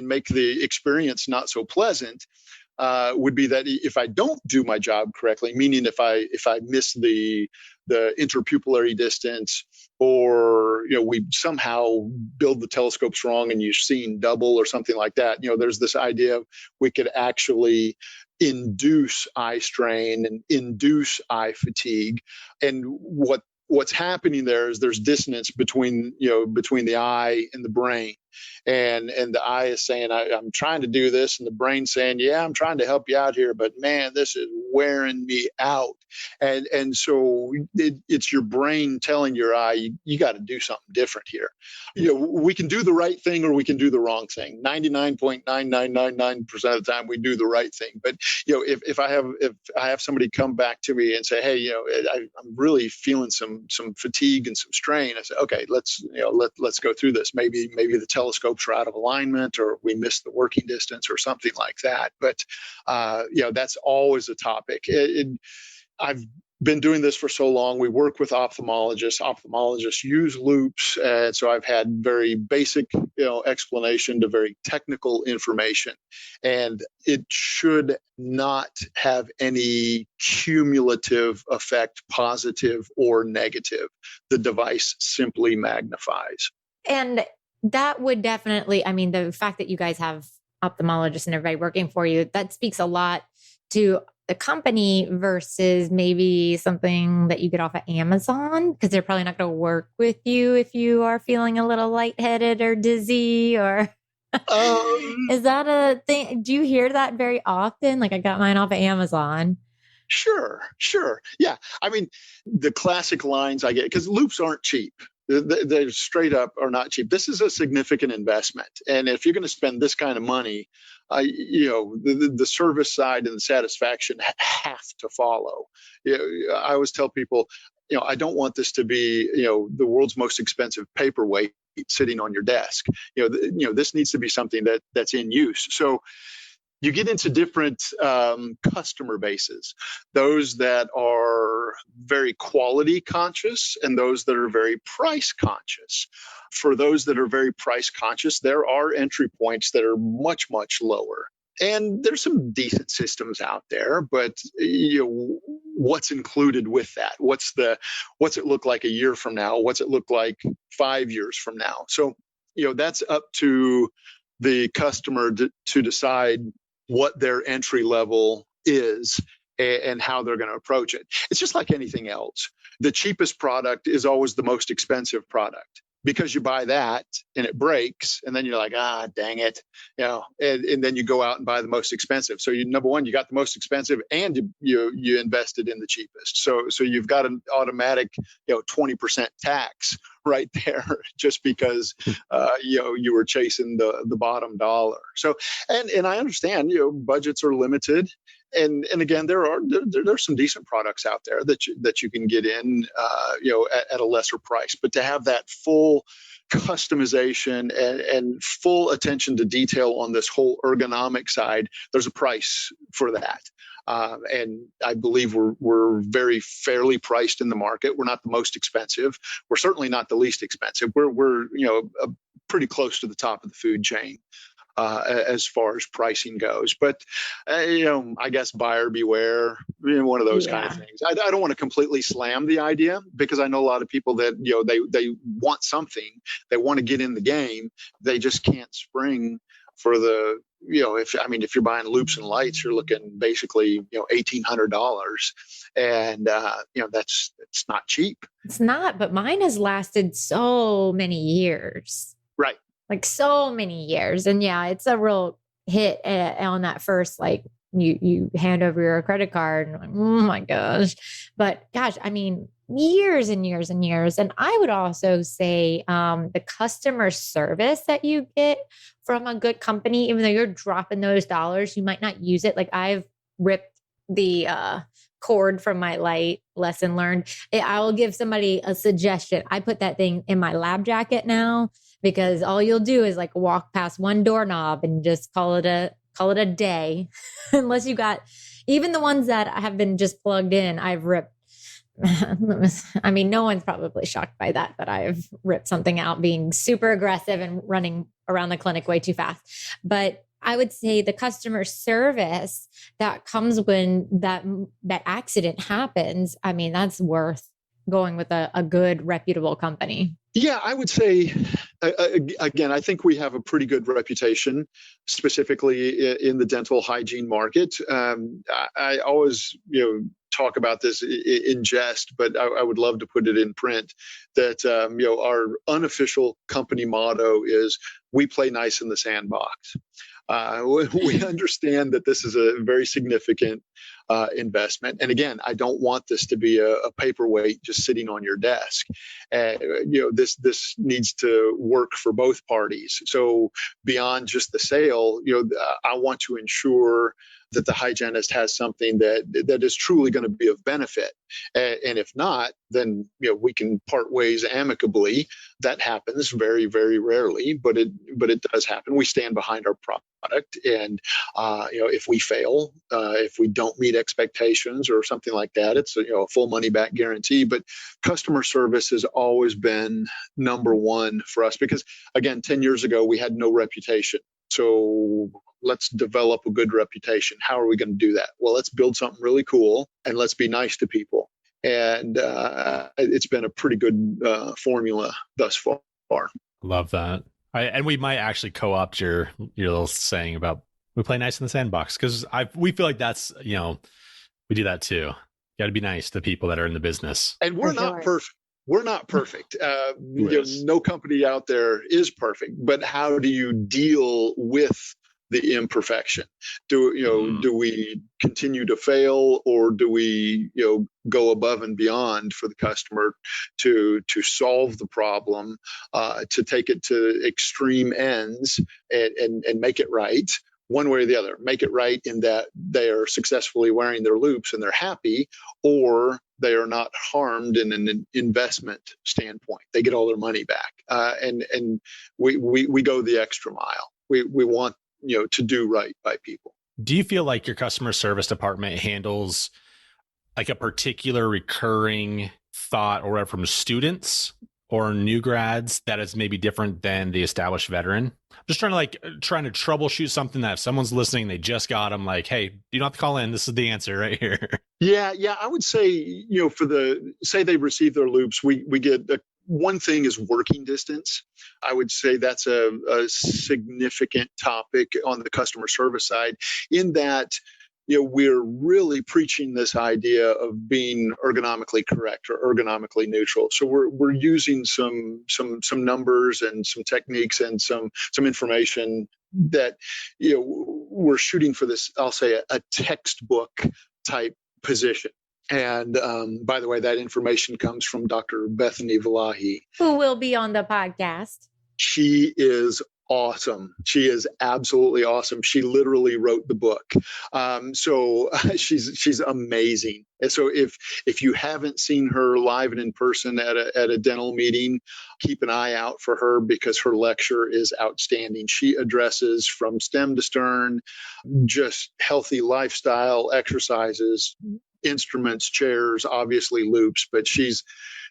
make the experience not so pleasant. Would be that if I don't do my job correctly, meaning if I miss the interpupillary distance, or we somehow build the telescopes wrong and you're seeing double or something like that, there's this idea of we could actually induce eye strain and induce eye fatigue. And what's happening there is there's dissonance between the eye and the brain. And the eye is saying, I'm trying to do this. And the brain saying, yeah, I'm trying to help you out here, but man, this is wearing me out. And so it's your brain telling your eye, you got to do something different here. We can do the right thing or we can do the wrong thing. 99.9999% of the time we do the right thing. But, if I have somebody come back to me and say, hey, I'm really feeling some fatigue and some strain. I say, okay, let's go through this. Maybe the telescopes are out of alignment, or we missed the working distance or something like that. But, that's always a topic. I've been doing this for so long. We work with ophthalmologists. Ophthalmologists use loupes. And so I've had very basic, explanation to very technical information. And it should not have any cumulative effect, positive or negative. The device simply magnifies. And that would definitely, the fact that you guys have ophthalmologists and everybody working for you, that speaks a lot to the company versus maybe something that you get off of Amazon, because they're probably not going to work with you if you are feeling a little lightheaded or dizzy, or is that a thing? Do you hear that very often? Like, I got mine off of Amazon. Sure. Yeah. The classic lines I get, because loupes aren't cheap. They straight up are not cheap. This is a significant investment. And if you're going to spend this kind of money, the service side and the satisfaction have to follow. I always tell people, I don't want this to be, the world's most expensive paperweight sitting on your desk. This needs to be something that's in use. So you get into different customer bases, those that are very quality conscious and those that are very price conscious. For those that are very price conscious, there are entry points that are much, much lower. And there's some decent systems out there, but what's included with that? What's it look like a year from now? What's it look like 5 years from now? So, that's up to the customer to decide what their entry level is and how they're going to approach it. It's just like anything else. The cheapest product is always the most expensive product, because you buy that and it breaks, and then you're like, dang it, and then you go out and buy the most expensive. So number one, you got the most expensive, and you invested in the cheapest. So you've got an automatic 20% tax right there, just because you were chasing the bottom dollar. So and I understand budgets are limited. And again, there's some decent products out there that you can get in, at a lesser price. But to have that full customization and full attention to detail on this whole ergonomic side, there's a price for that. And I believe we're very fairly priced in the market. We're not the most expensive. We're certainly not the least expensive. We're pretty close to the top of the food chain. as far as pricing goes. But I guess buyer beware, one of those kind of things. I don't want to completely slam the idea, because I know a lot of people that they want something, they want to get in the game, they just can't spring for the if you're buying loupes and lights, you're looking basically $1,800, and it's not cheap. It's not, but mine has lasted so many years. Right. Like so many years. And yeah, it's a real hit on that first, like you hand over your credit card and like, oh my gosh. But gosh, I mean, years and years and years. And I would also say the customer service that you get from a good company, even though you're dropping those dollars, you might not use it. Like I've ripped the cord from my light, lesson learned. I will give somebody a suggestion. I put that thing in my lab jacket now, because all you'll do is like walk past one doorknob and just call it a day. Unless you got, even the ones that have been just plugged in, I've ripped. I mean, no one's probably shocked by that I've ripped something out being super aggressive and running around the clinic way too fast. But I would say the customer service that comes when that accident happens, I mean, that's worth going with a good, reputable company. Yeah, I would say, again, I think we have a pretty good reputation, specifically in the dental hygiene market. I always, talk about this in jest, but I would love to put it in print, that, our unofficial company motto is, we play nice in the sandbox. We understand that this is a very significant investment. And again, I don't want this to be a paperweight just sitting on your desk. This needs to work for both parties. So beyond just the sale, I want to ensure that the hygienist has something that is truly going to be of benefit. And if not, then we can part ways amicably. That happens very, very rarely, but it does happen. We stand behind our product, and if we fail, if we don't meet expectations or something like that, it's a full money back guarantee. But customer service has always been number one for us, because again, 10 years ago we had no reputation. So let's develop a good reputation. How are we going to do that? Well, let's build something really cool, and let's be nice to people. And it's been a pretty good formula thus far. Love that. And we might actually co-opt your little saying about we play nice in the sandbox, because we feel like that's, we do that too. You got to be nice to people that are in the business. And we're not perfect. We're not perfect. No company out there is perfect. But how do you deal with the imperfection? Do we continue to fail, or do we go above and beyond for the customer to solve the problem, to take it to extreme ends and make it right? One way or the other, make it right in that they are successfully wearing their loupes and they're happy, or they are not harmed in an investment standpoint. They get all their money back. And we go the extra mile. We want, to do right by people. Do you feel like your customer service department handles like a particular recurring thought or whatever from students or new grads that is maybe different than the established veteran? I'm just trying to troubleshoot something that if someone's listening, they just got them, like, hey, you don't have to call in. This is the answer right here. Yeah. I would say, say they receive their loupes, we get one thing is working distance. I would say that's a significant topic on the customer service side, in that we're really preaching this idea of being ergonomically correct or ergonomically neutral. So we're using some numbers and some techniques and some information that we're shooting for this, I'll say, a textbook type position. And by the way, that information comes from Dr. Bethany Valahi, who will be on the podcast. She is awesome. She is absolutely awesome. She literally wrote the book. So she's amazing. And so if you haven't seen her live and in person at a dental meeting, keep an eye out for her, because her lecture is outstanding. She addresses from stem to stern, just healthy lifestyle, exercises, instruments, chairs, obviously loupes, but she's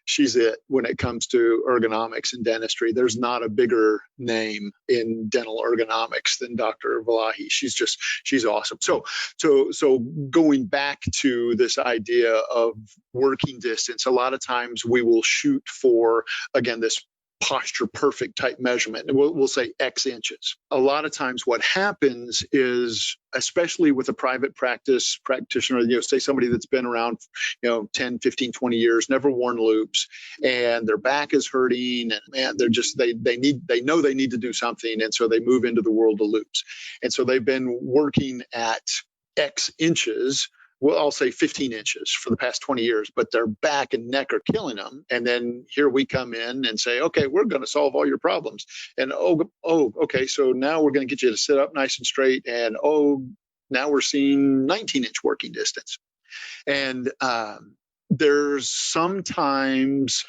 she's it when it comes to ergonomics and dentistry. There's not a bigger name in dental ergonomics than Dr. Valahi. She's awesome. So going back to this idea of working distance, a lot of times we will shoot for, again, this posture perfect type measurement, and we'll say X inches. A lot of times what happens is, especially with a private practice practitioner, say somebody that's been around 10, 15, 20 years, never worn loupes, and their back is hurting, and man, they know they need to do something, and so they move into the world of loupes. And so they've been working at X inches, well, I'll say 15 inches for the past 20 years, but their back and neck are killing them. And then here we come in and say, okay, we're going to solve all your problems. And okay, so now we're going to get you to sit up nice and straight. And now we're seeing 19-inch working distance. And there's sometimes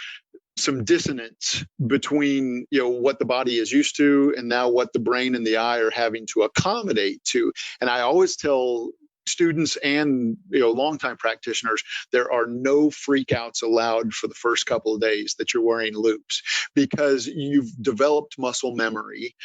some dissonance between what the body is used to and now what the brain and the eye are having to accommodate to. And I always tell students and longtime practitioners, there are no freakouts allowed for the first couple of days that you're wearing loupes, because you've developed muscle memory,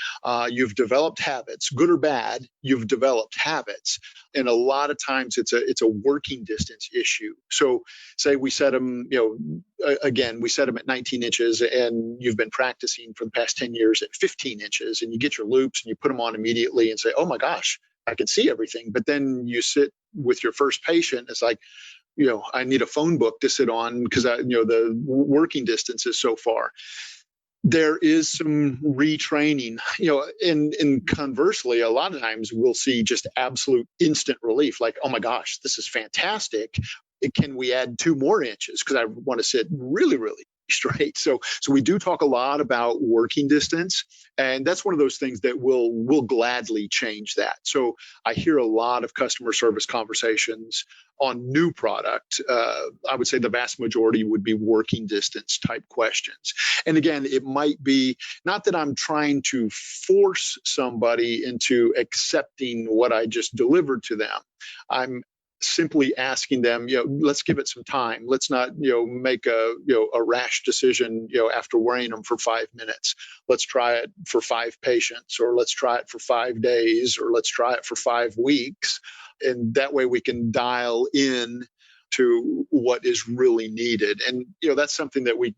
you've developed habits, good or bad. You've developed habits, and a lot of times it's a working distance issue. So, say we set them, we set them at 19 inches, and you've been practicing for the past 10 years at 15 inches, and you get your loupes and you put them on immediately and say, "Oh my gosh, I can see everything." But then you sit with your first patient. It's like, I need a phone book to sit on because the working distance is so far. There is some retraining, and conversely, a lot of times we'll see just absolute instant relief. Like, oh my gosh, this is fantastic. Can we add 2 more inches? Because I want to sit really, really straight. So we do talk a lot about working distance, and that's one of those things that will gladly change that. So I hear a lot of customer service conversations on new product. I would say the vast majority would be working distance type questions. And again, it might be not that I'm trying to force somebody into accepting what I just delivered to them. I'm simply asking them, let's give it some time. Let's not, make a rash decision, after wearing them for 5 minutes. Let's try it for 5 patients, or let's try it for 5 days, or let's try it for 5 weeks. And that way we can dial in to what is really needed. And, that's something that we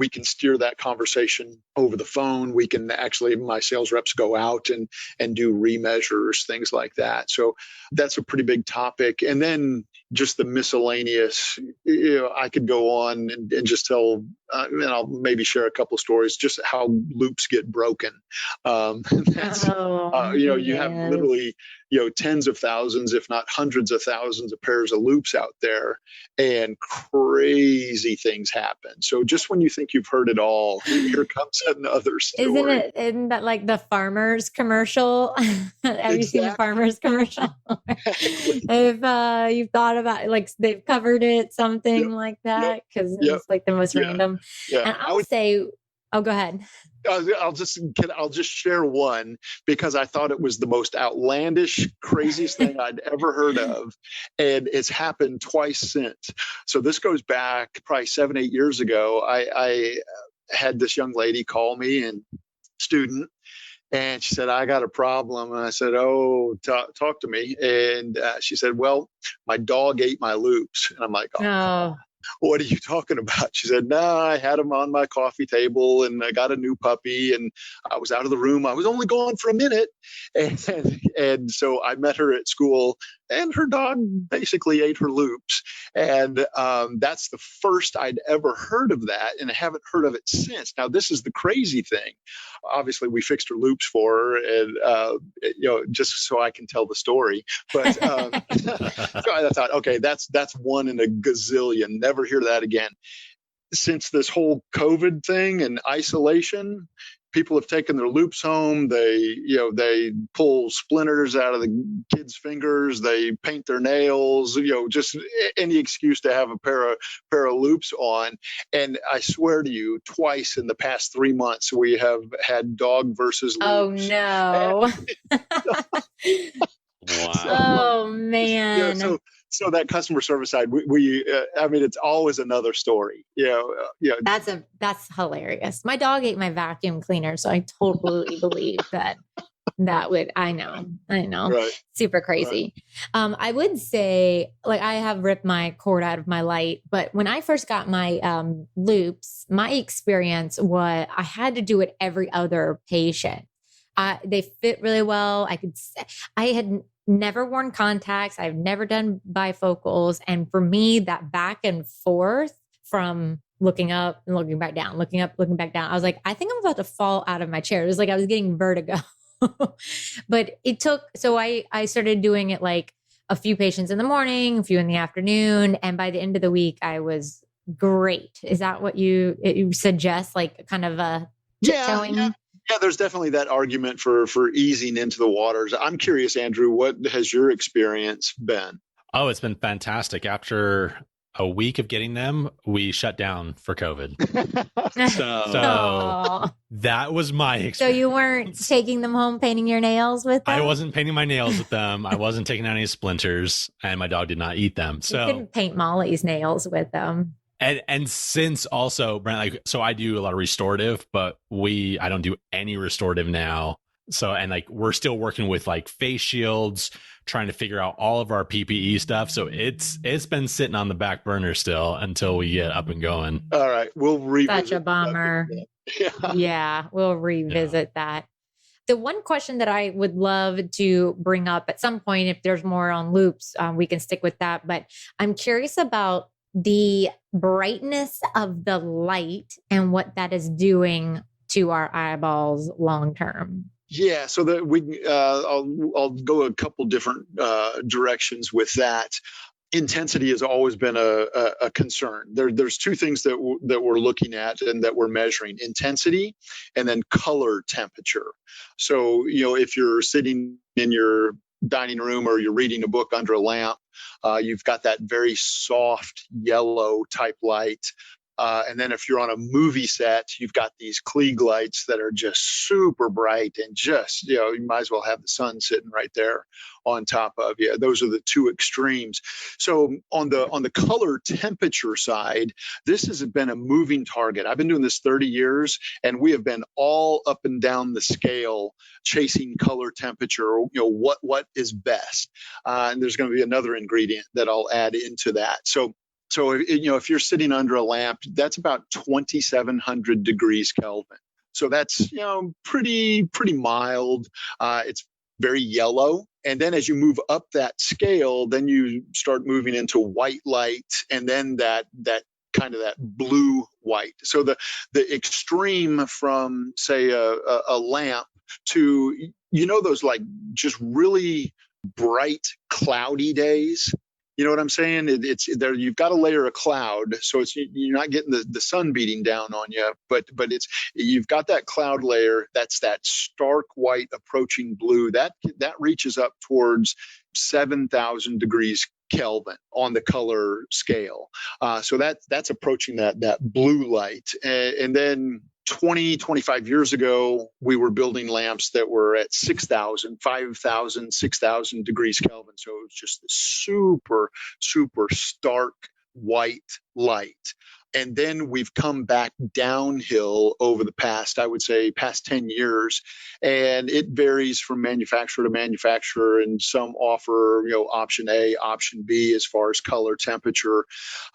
can steer that conversation over the phone. We can actually, my sales reps go out and do remeasures, things like that. So that's a pretty big topic. And then just the miscellaneous, I could go on and just tell, and I'll maybe share a couple of stories, just how loupes get broken. That's, you have literally, tens of thousands, if not hundreds of thousands of pairs of loupes out there, and crazy things happen. So just when you think you've heard it all, here comes another story. Isn't that like the farmer's commercial? Have you seen the farmer's commercial? If you've thought about it, like they've covered it, something like that, because it's like the most random. Yeah. And I would say, oh, go ahead. I'll just share one because I thought it was the most outlandish, craziest thing I'd ever heard of. And it's happened twice since. So this goes back probably 7-8 years ago. I had this young lady call me, and student, and she said, "I got a problem." And I said, "Oh, talk to me." And she said, "Well, my dog ate my loupes." And I'm like, "Oh. What are you talking about?" She said, "No, I had him on my coffee table, and I got a new puppy, and I was out of the room. I was only gone for a minute." And so I met her at school, and her dog basically ate her loupes. And that's the first I'd ever heard of that, and I haven't heard of it since. Now, this is the crazy thing. Obviously, we fixed her loupes for her, and just so I can tell the story. But so I thought, okay, that's one in a gazillion. Never hear that again. Since this whole COVID thing and isolation, people have taken their loupes home. They pull splinters out of the kids' fingers. They paint their nails. Just any excuse to have a pair of loupes on. And I swear to you, twice in the past 3 months, we have had dog versus loupes. Oh no! Wow. Oh man! So that customer service side, I mean, it's always another story. That's hilarious. My dog ate my vacuum cleaner, so I totally believe that would, I know, Right. super crazy. Right. I would say, like, I have ripped my cord out of my light, but when I first got my Loupes, my experience was I had to do it every other patient. They fit really well. I had never worn contacts. I've never done bifocals. And for me, that back and forth from looking up and looking back down, looking up, looking back down, I was like, I think I'm about to fall out of my chair. It was like I was getting vertigo. But it took, so I started doing it like a few patients in the morning, a few in the afternoon. And by the end of the week, I was great. Is that what you suggest? Like kind of a tiptoeing? Yeah, there's definitely that argument for easing into the waters. I'm curious, Andrew, what has your experience been? Oh, it's been fantastic. After a week of getting them, we shut down for COVID. So that was my experience. So you weren't taking them home, painting your nails with them? I wasn't painting my nails with them. I wasn't taking out any splinters, and my dog did not eat them. So you couldn't paint Molly's nails with them. And since also, Brent, like, so I do a lot of restorative, but I don't do any restorative now. So, and like, we're still working with like face shields, trying to figure out all of our PPE stuff. So it's been sitting on the back burner still until we get up and going. All right. We'll revisit. Such a bummer. Yeah, we'll revisit that. The one question that I would love to bring up at some point, if there's more on Loupes, we can stick with that. But I'm curious about the brightness of the light and what that is doing to our eyeballs long term. Yeah, so that I'll go a couple different directions with that. Intensity has always been a concern. There's two things that we're looking at and that we're measuring: intensity and then color temperature. So, if you're sitting in your dining room or you're reading a book under a lamp, you've got that very soft yellow type light. And then if you're on a movie set, you've got these Klieg lights that are just super bright and just, you might as well have the sun sitting right there on top of you. Those are the two extremes. So on the color temperature side, this has been a moving target. I've been doing this 30 years, and we have been all up and down the scale chasing color temperature, what is best. And there's going to be another ingredient that I'll add into that. So if you're sitting under a lamp, that's about 2,700 degrees Kelvin. So that's, pretty mild. It's very yellow. And then as you move up that scale, then you start moving into white light, and then that kind of that blue white. So the extreme from, say, a lamp to, those like just really bright, cloudy days. You know what I'm saying? It's there. You've got a layer of cloud, so you're not getting the sun beating down on you, but you've got that cloud layer. That's that stark white approaching blue. That reaches up towards 7,000 degrees Kelvin on the color scale. So that's approaching that blue light, and then 25 years ago, we were building lamps that were at 6,000, 5,000, 6,000 degrees Kelvin. So it was just this super, super stark white light. And then we've come back downhill over the past 10 years. And it varies from manufacturer to manufacturer. And some offer, option A, option B as far as color temperature.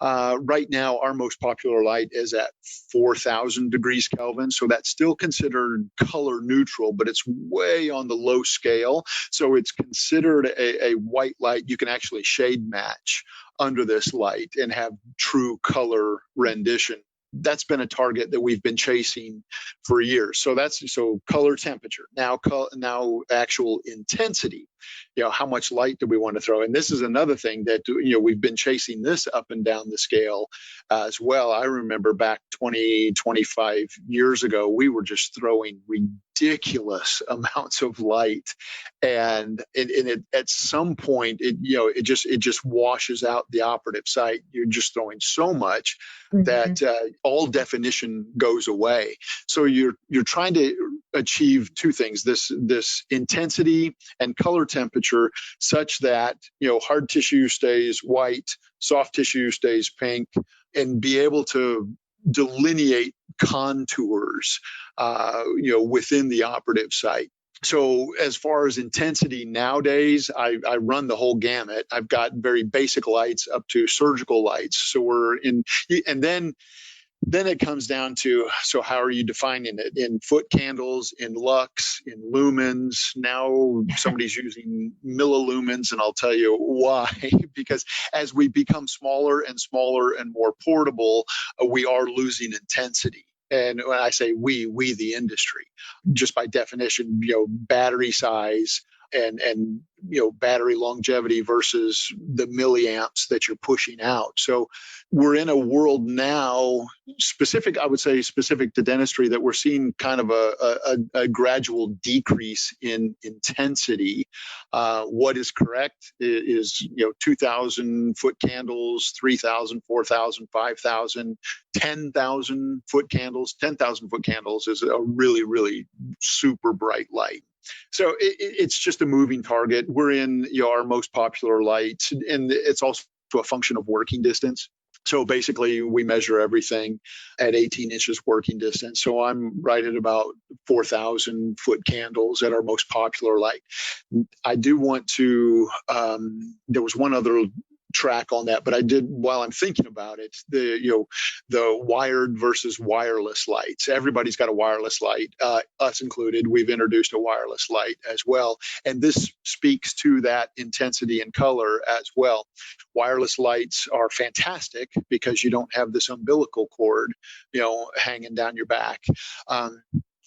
Right now, our most popular light is at 4,000 degrees Kelvin. So that's still considered color neutral, but it's way on the low scale. So it's considered a white light. You can actually shade match under this light and have true color rendition. That's been a target that we've been chasing for years. So color temperature. Now actual intensity. How much light do we want to throw? And this is another thing that we've been chasing this up and down the scale as well. I remember back 25 years ago, we were just throwing ridiculous amounts of light, and it, at some point it just washes out the operative site. You're just throwing so much that all definition goes away. So you're trying to achieve two things: this intensity and color temperature, such that hard tissue stays white, soft tissue stays pink, and be able to delineate contours, within the operative site. So as far as intensity nowadays, I run the whole gamut. I've got very basic lights up to surgical lights. So we're in, and then it comes down to, so how are you defining it? In foot candles, in lux, in lumens. Now somebody's using millilumens, and I'll tell you why. Because as we become smaller and smaller and more portable, we are losing intensity. And when I say we the industry, just by definition, battery size and battery longevity versus the milliamps that you're pushing out. So we're in a world now specific to dentistry, that we're seeing kind of a gradual decrease in intensity. What is correct is 2,000 foot candles, 3,000, 4,000, 5,000, 10,000 foot candles. 10,000 foot candles is a really, really super bright light. So it's just a moving target. We're in our most popular lights, and it's also a function of working distance. So basically, we measure everything at 18 inches working distance. So I'm right at about 4,000 foot candles at our most popular light. I do want to, there was one other track on that, but I did, while I'm thinking about it, the wired versus wireless lights. Everybody's got a wireless light, us included. We've introduced a wireless light as well, and this speaks to that intensity and color as well. Wireless lights are fantastic because you don't have this umbilical cord, hanging down your back.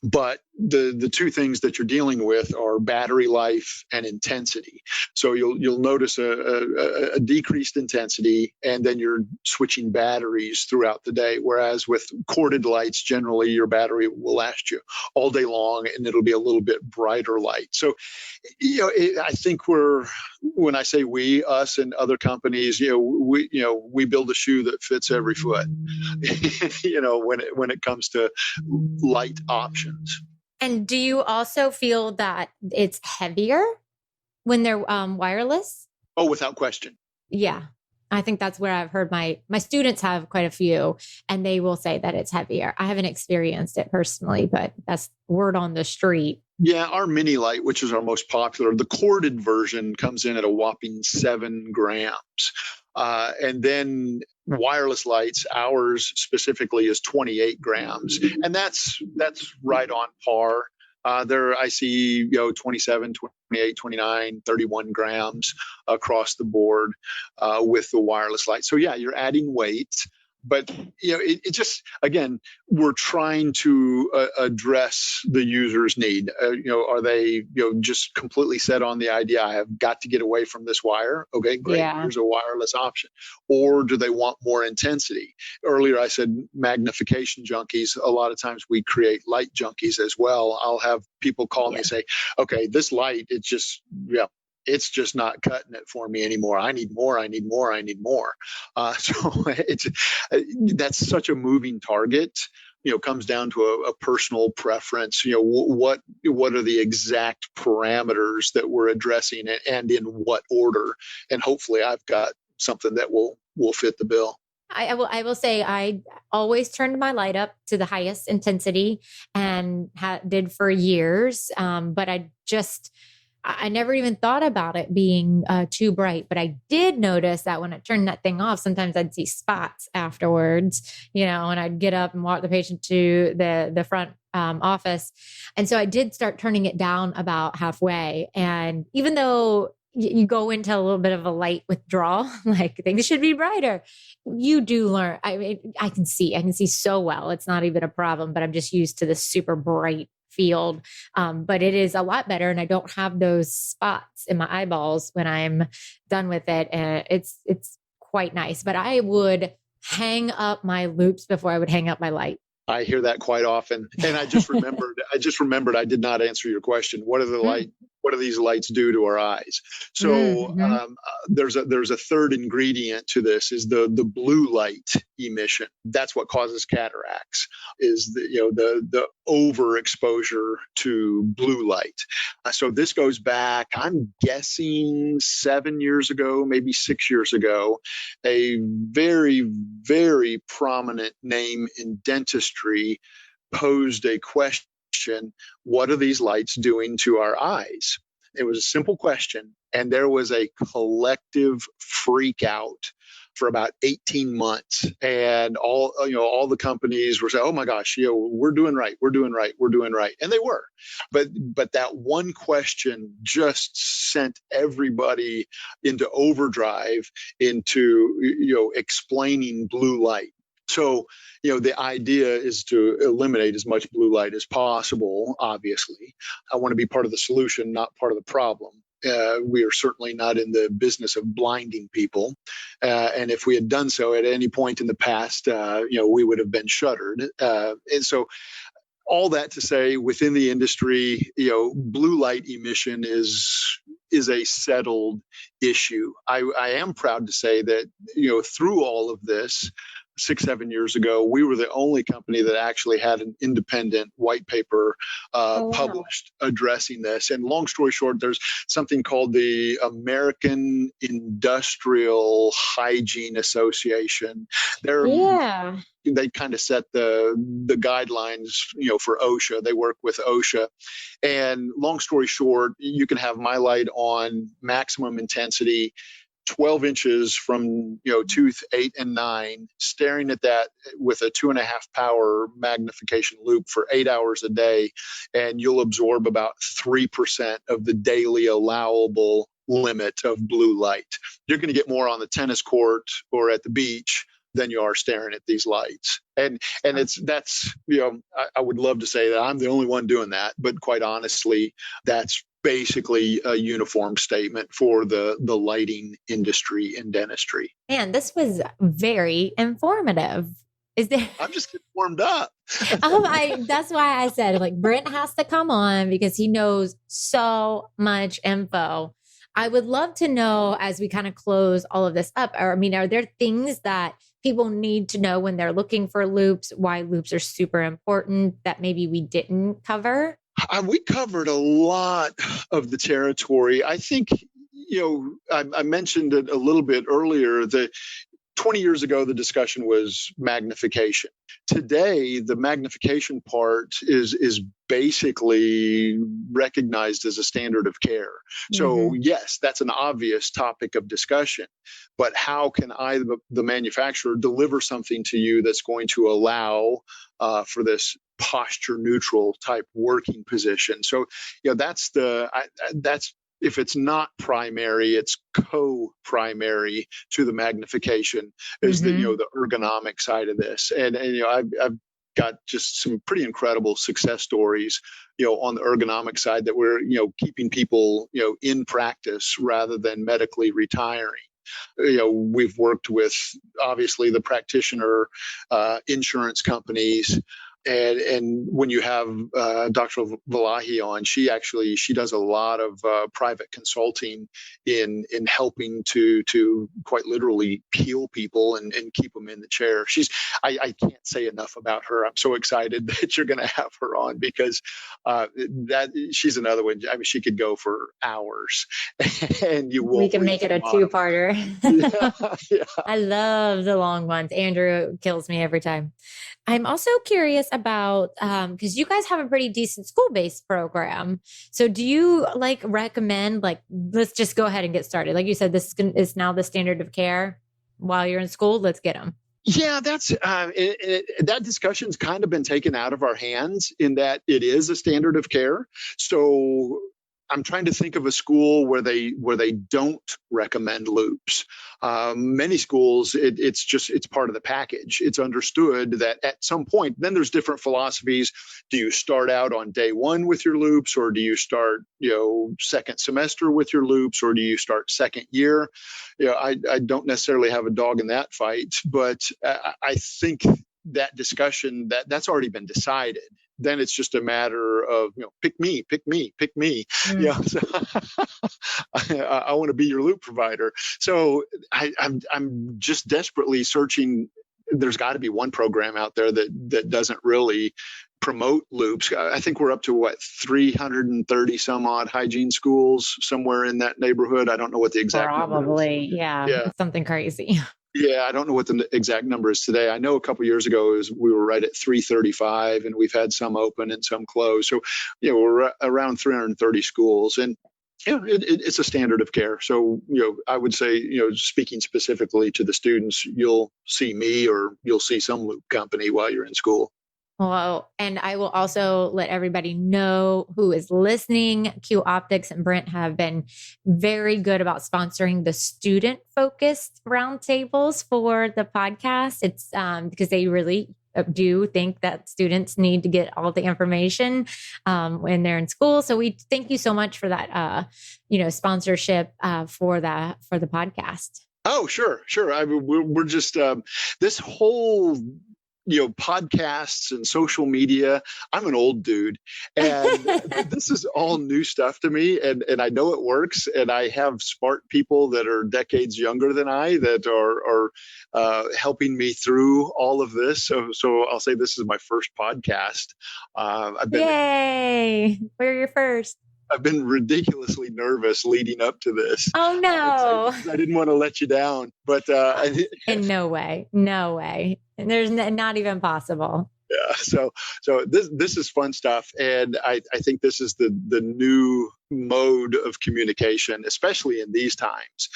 But the two things that you're dealing with are battery life and intensity. So you'll notice a decreased intensity, and then you're switching batteries throughout the day. Whereas with corded lights, generally your battery will last you all day long, and it'll be a little bit brighter light. So, I think when I say we, us, and other companies, we build a shoe that fits every foot. When it comes to light options. And do you also feel that it's heavier when they're wireless? Oh, without question. Yeah. I think that's where I've heard my students have quite a few, and they will say that it's heavier. I haven't experienced it personally, but that's word on the street. Yeah, our mini light, which is our most popular, the corded version comes in at a whopping 7 grams. And then wireless lights, ours specifically is 28 grams. And that's right on par. There I see, 27, 28, 29, 31 grams across the board with the wireless light. So yeah, you're adding weight. But, it just, again, we're trying to address the user's need. Are they, just completely set on the idea, I have got to get away from this wire? Okay, great. Yeah. Here's a wireless option. Or do they want more intensity? Earlier, I said magnification junkies. A lot of times we create light junkies as well. I'll have people call me and say, okay, this light, it's just not cutting it for me anymore. I need more. I need more. I need more. So that's such a moving target. Comes down to a personal preference. What are the exact parameters that we're addressing, and in what order? And hopefully, I've got something that will fit the bill. I will say I always turned my light up to the highest intensity, and did for years. But I never even thought about it being too bright, but I did notice that when I turned that thing off, sometimes I'd see spots afterwards, and I'd get up and walk the patient to the front office. And so I did start turning it down about halfway. And even though you go into a little bit of a light withdrawal, like things should be brighter, you do learn. I mean, I can see so well. It's not even a problem, but I'm just used to this super bright field. But it is a lot better, and I don't have those spots in my eyeballs when I'm done with it. And it's quite nice. But I would hang up my loupes before I would hang up my light. I hear that quite often. And I just remembered I did not answer your question. What do these lights do to our eyes? So there's a third ingredient to this is the blue light emission. That's what causes cataracts, is the overexposure to blue light. So this goes back, I'm guessing 7 years ago, maybe 6 years ago. A very, very prominent name in dentistry posed a question: what are these lights doing to our eyes? It was a simple question, and there was a collective freak out for about 18 months. And all the companies were saying, oh my gosh, we're doing right. And they were. But that one question just sent everybody into overdrive into, explaining blue light. So, the idea is to eliminate as much blue light as possible, obviously. I want to be part of the solution, not part of the problem. We are certainly not in the business of blinding people. And if we had done so at any point in the past, we would have been shuttered. And so all that to say, within the industry, blue light emission is a settled issue. I am proud to say that, through all of this, 6-7 years ago, we were the only company that actually had an independent white paper published addressing this. And long story short, there's something called the American Industrial Hygiene Association. They kind of set the guidelines, for OSHA. They work with OSHA. And long story short, you can have my light on maximum intensity, 12 inches from tooth 8 and 9, staring at that with a 2.5 power magnification loupe for 8 hours a day, and you'll absorb about 3% of the daily allowable limit of blue light. You're going to get more on the tennis court or at the beach than you are staring at these lights. And that's I would love to say that I'm the only one doing that, but quite honestly, that's basically a uniform statement for the lighting industry in dentistry. Man, this was very informative. I'm just getting warmed up. That's why I said, Brent has to come on because he knows so much info. I would love to know, as we kind of close all of this up, are there things that people need to know when they're looking for loupes, why loupes are super important that maybe we didn't cover? We covered a lot of the territory. I think, I mentioned it a little bit earlier, that 20 years ago, the discussion was magnification. Today, the magnification part is basically recognized as a standard of care. So yes, that's an obvious topic of discussion, but how can I, the manufacturer, deliver something to you that's going to allow for this posture neutral type working position? So, that's if it's not primary, it's co-primary to the magnification is the ergonomic side of this. And I've got just some pretty incredible success stories, on the ergonomic side that we're, keeping people, in practice rather than medically retiring. We've worked with obviously the practitioner insurance companies. And when you have Dr. Valahi on, she does a lot of private consulting in helping to quite literally heal people and keep them in the chair. I can't say enough about her. I'm so excited that you're going to have her on because she's another one. She could go for hours, and we can make it a two-parter. Yeah. I love the long ones. Andrew kills me every time. I'm also curious about, because you guys have a pretty decent school-based program. So do you recommend, let's just go ahead and get started? Like you said, this is now the standard of care while you're in school. Let's get them. Yeah, that's that discussion's kind of been taken out of our hands in that it is a standard of care. So I'm trying to think of a school where they don't recommend loupes. Many schools, it's part of the package. It's understood that at some point, then there's different philosophies. Do you start out on day one with your loupes, or do you start, second semester with your loupes, or do you start second year? I don't necessarily have a dog in that fight, but I think that discussion, that's already been decided. Then it's just a matter of, pick me. So I want to be your loop provider. So I'm just desperately searching. There's got to be one program out there that doesn't really promote loupes. I think we're up to 330 some odd hygiene schools, somewhere in that neighborhood. I don't know what the exact number is. Yeah. It's something crazy. Yeah, I don't know what the exact number is today. I know a couple of years ago we were right at 335, and we've had some open and some closed. So, we're around 330 schools, and it's a standard of care. So, I would say, speaking specifically to the students, you'll see me or you'll see some loop company while you're in school. Well, and I will also let everybody know who is listening. Q Optics and Brent have been very good about sponsoring the student-focused roundtables for the podcast. It's because they really do think that students need to get all the information when they're in school. So we thank you so much for that, sponsorship for the podcast. Oh, sure. We're just this whole podcasts and social media. I'm an old dude, and this is all new stuff to me. And I know it works. And I have smart people that are decades younger than I that are helping me through all of this. So I'll say this is my first podcast. Yay! We're your first. I've been ridiculously nervous leading up to this. Oh no! I didn't want to let you down, but in no way. And there's not even possible. Yeah. So this is fun stuff, and I think this is the new mode of communication, especially in these times.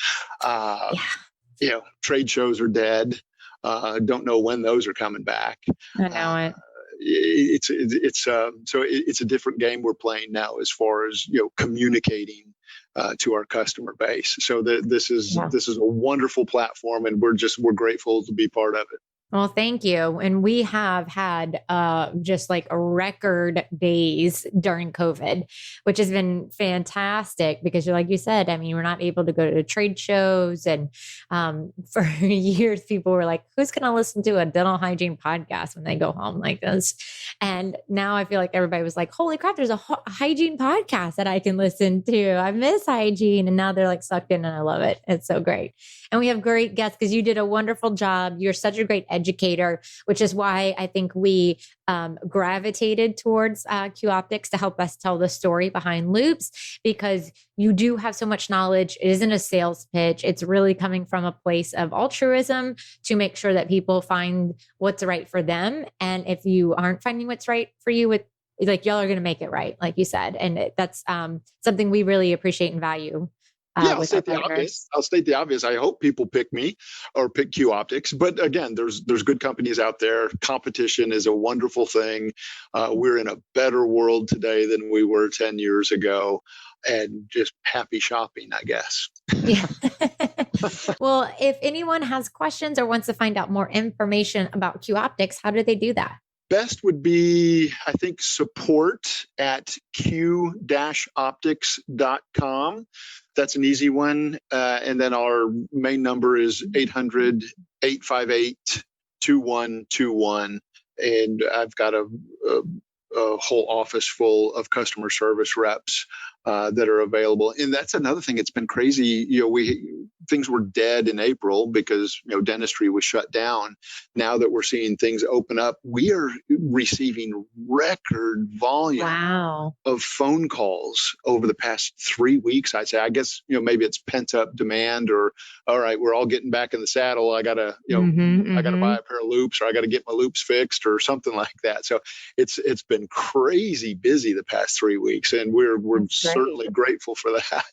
Trade shows are dead. Don't know when those are coming back. I know it. It's a different game we're playing now as far as communicating to our customer base. So this is a wonderful platform, and we're grateful to be part of it. Well, thank you. And we have had just like record days during COVID, which has been fantastic because like you said, I mean, we're not able to go to trade shows. And for years, people were like, who's going to listen to a dental hygiene podcast when they go home like this? And now I feel like everybody was like, holy crap, there's a hygiene podcast that I can listen to. I miss hygiene. And now they're like sucked in, and I love it. It's so great. And we have great guests because you did a wonderful job. You're such a great educator, which is why I think we gravitated towards Q Optics to help us tell the story behind Loupes, because you do have so much knowledge. It isn't a sales pitch. It's really coming from a place of altruism to make sure that people find what's right for them. And if you aren't finding what's right for you, y'all are going to make it right, like you said. And that's something we really appreciate and value. I'll state the obvious. I hope people pick me or pick Q Optics. But again, there's good companies out there. Competition is a wonderful thing. We're in a better world today than we were 10 years ago. And just happy shopping, I guess. Yeah. Well, if anyone has questions or wants to find out more information about Q Optics, how do they do that? Best would be, I think, support at q-optics.com. That's an easy one. And then our main number is 800-858-2121. And I've got a whole office full of customer service reps that are available. And that's another thing. It's been crazy. Things were dead in April because, dentistry was shut down. Now that we're seeing things open up, we are receiving record volume of phone calls over the past 3 weeks. I'd say, I guess, maybe it's pent up demand, or, all right, we're all getting back in the saddle. I gotta, I gotta buy a pair of loupes, or I gotta get my loupes fixed, or something like that. So it's been crazy busy the past 3 weeks, and we're certainly grateful for that.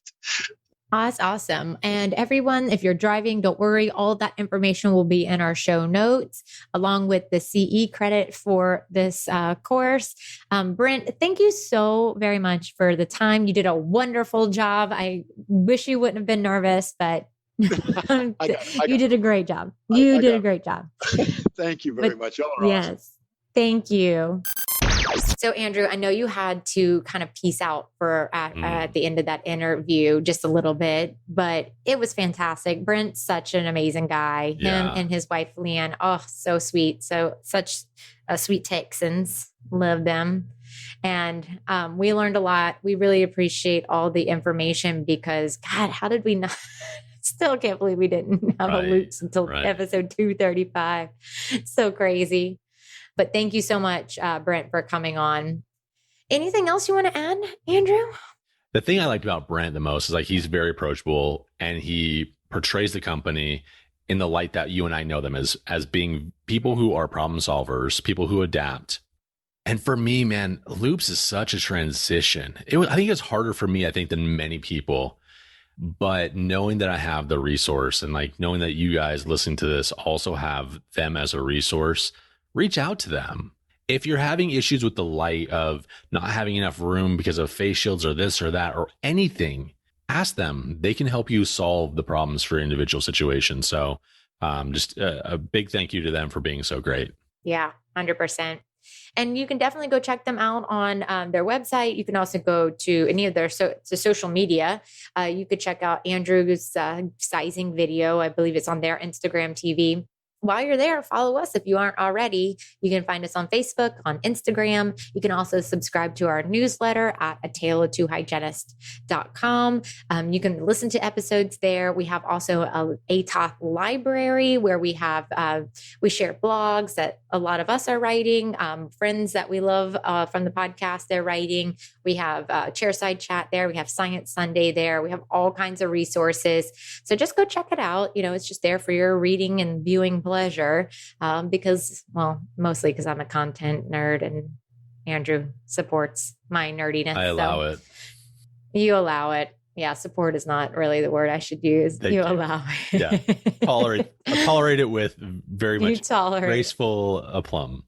That's awesome. And everyone, if you're driving, don't worry. All of that information will be in our show notes, along with the CE credit for this course. Brent, thank you so very much for the time. You did a wonderful job. I wish you wouldn't have been nervous, but you did a great job. You did a great job. Thank you very much. All right. Yes. Thank you. So Andrew, I know you had to kind of peace out at the end of that interview just a little bit, but it was fantastic. Brent's such an amazing guy. Him and his wife, Leanne. Oh, so sweet. So such sweet Texans. Love them. And we learned a lot. We really appreciate all the information because God, how did we not? Still can't believe we didn't have a Loupes until episode 235. So crazy. But thank you so much, Brent, for coming on. Anything else you want to add, Andrew? The thing I liked about Brent the most is like he's very approachable and he portrays the company in the light that you and I know them as being people who are problem solvers, people who adapt. And for me, man, Loupes is such a transition. I think it's harder for me, than many people. But knowing that I have the resource and like knowing that you guys listening to this also have them as a resource, reach out to them. If you're having issues with the light of not having enough room because of face shields or this or that or anything, ask them. They can help you solve the problems for individual situations. So just a big thank you to them for being so great. Yeah, 100%. And you can definitely go check them out on their website. You can also go to any of their social media. You could check out Andrew's sizing video. I believe it's on their Instagram TV. While you're there, follow us if you aren't already. You can find us on Facebook, on Instagram. You can also subscribe to our newsletter at untiltedhygienist.com. You can listen to episodes there. We have also a ATOF library where we share blogs that a lot of us are writing, friends that we love from the podcast, they're writing. We have Chairside Chat there. We have Science Sunday there. We have all kinds of resources. So just go check it out. It's just there for your reading and viewing pleasure mostly because I'm a content nerd and Andrew supports my nerdiness. I allow it. You allow it. Yeah, support is not really the word I should use. You allow it. Yeah, tolerate it with very much graceful aplomb.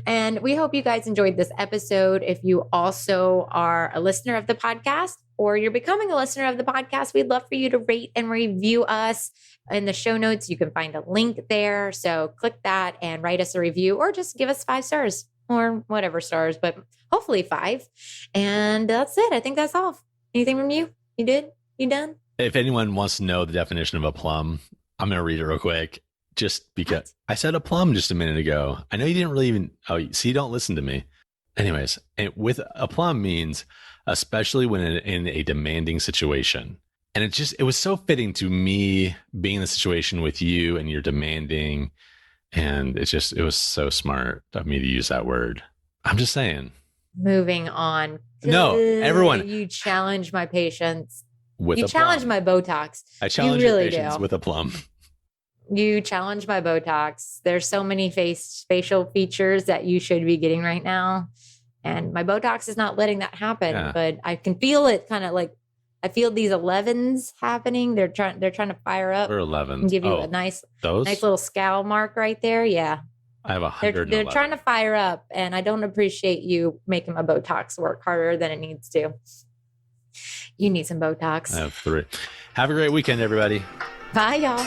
And we hope you guys enjoyed this episode. If you also are a listener of the podcast or you're becoming a listener of the podcast, we'd love for you to rate and review us. In the show notes, you can find a link there. So click that and write us a review or just give us 5 stars or whatever stars, but hopefully 5. And that's it. I think that's all. Anything from you? You did? You done? If anyone wants to know the definition of a plum, I'm going to read it real quick. Just because I said a plum just a minute ago. I know you didn't really even, you don't listen to me. Anyways, with a plum means, especially when in a demanding situation. And it was so fitting to me being in the situation with you and you're demanding. And it was so smart of me to use that word. I'm just saying. Moving on. No, everyone. You challenge my patience. You challenge my Botox. I challenge your patience with a plum. You challenge my Botox. There's so many facial features that you should be getting right now. And my Botox is not letting that happen, but I can feel it kind of like, I feel these 11s happening. They're trying to fire up. Or 11s. And give you a nice little scowl mark right there. Yeah. I have 100. They're trying to fire up and I don't appreciate you making my Botox work harder than it needs to. You need some Botox. I have 3. Have a great weekend, everybody. Bye, y'all.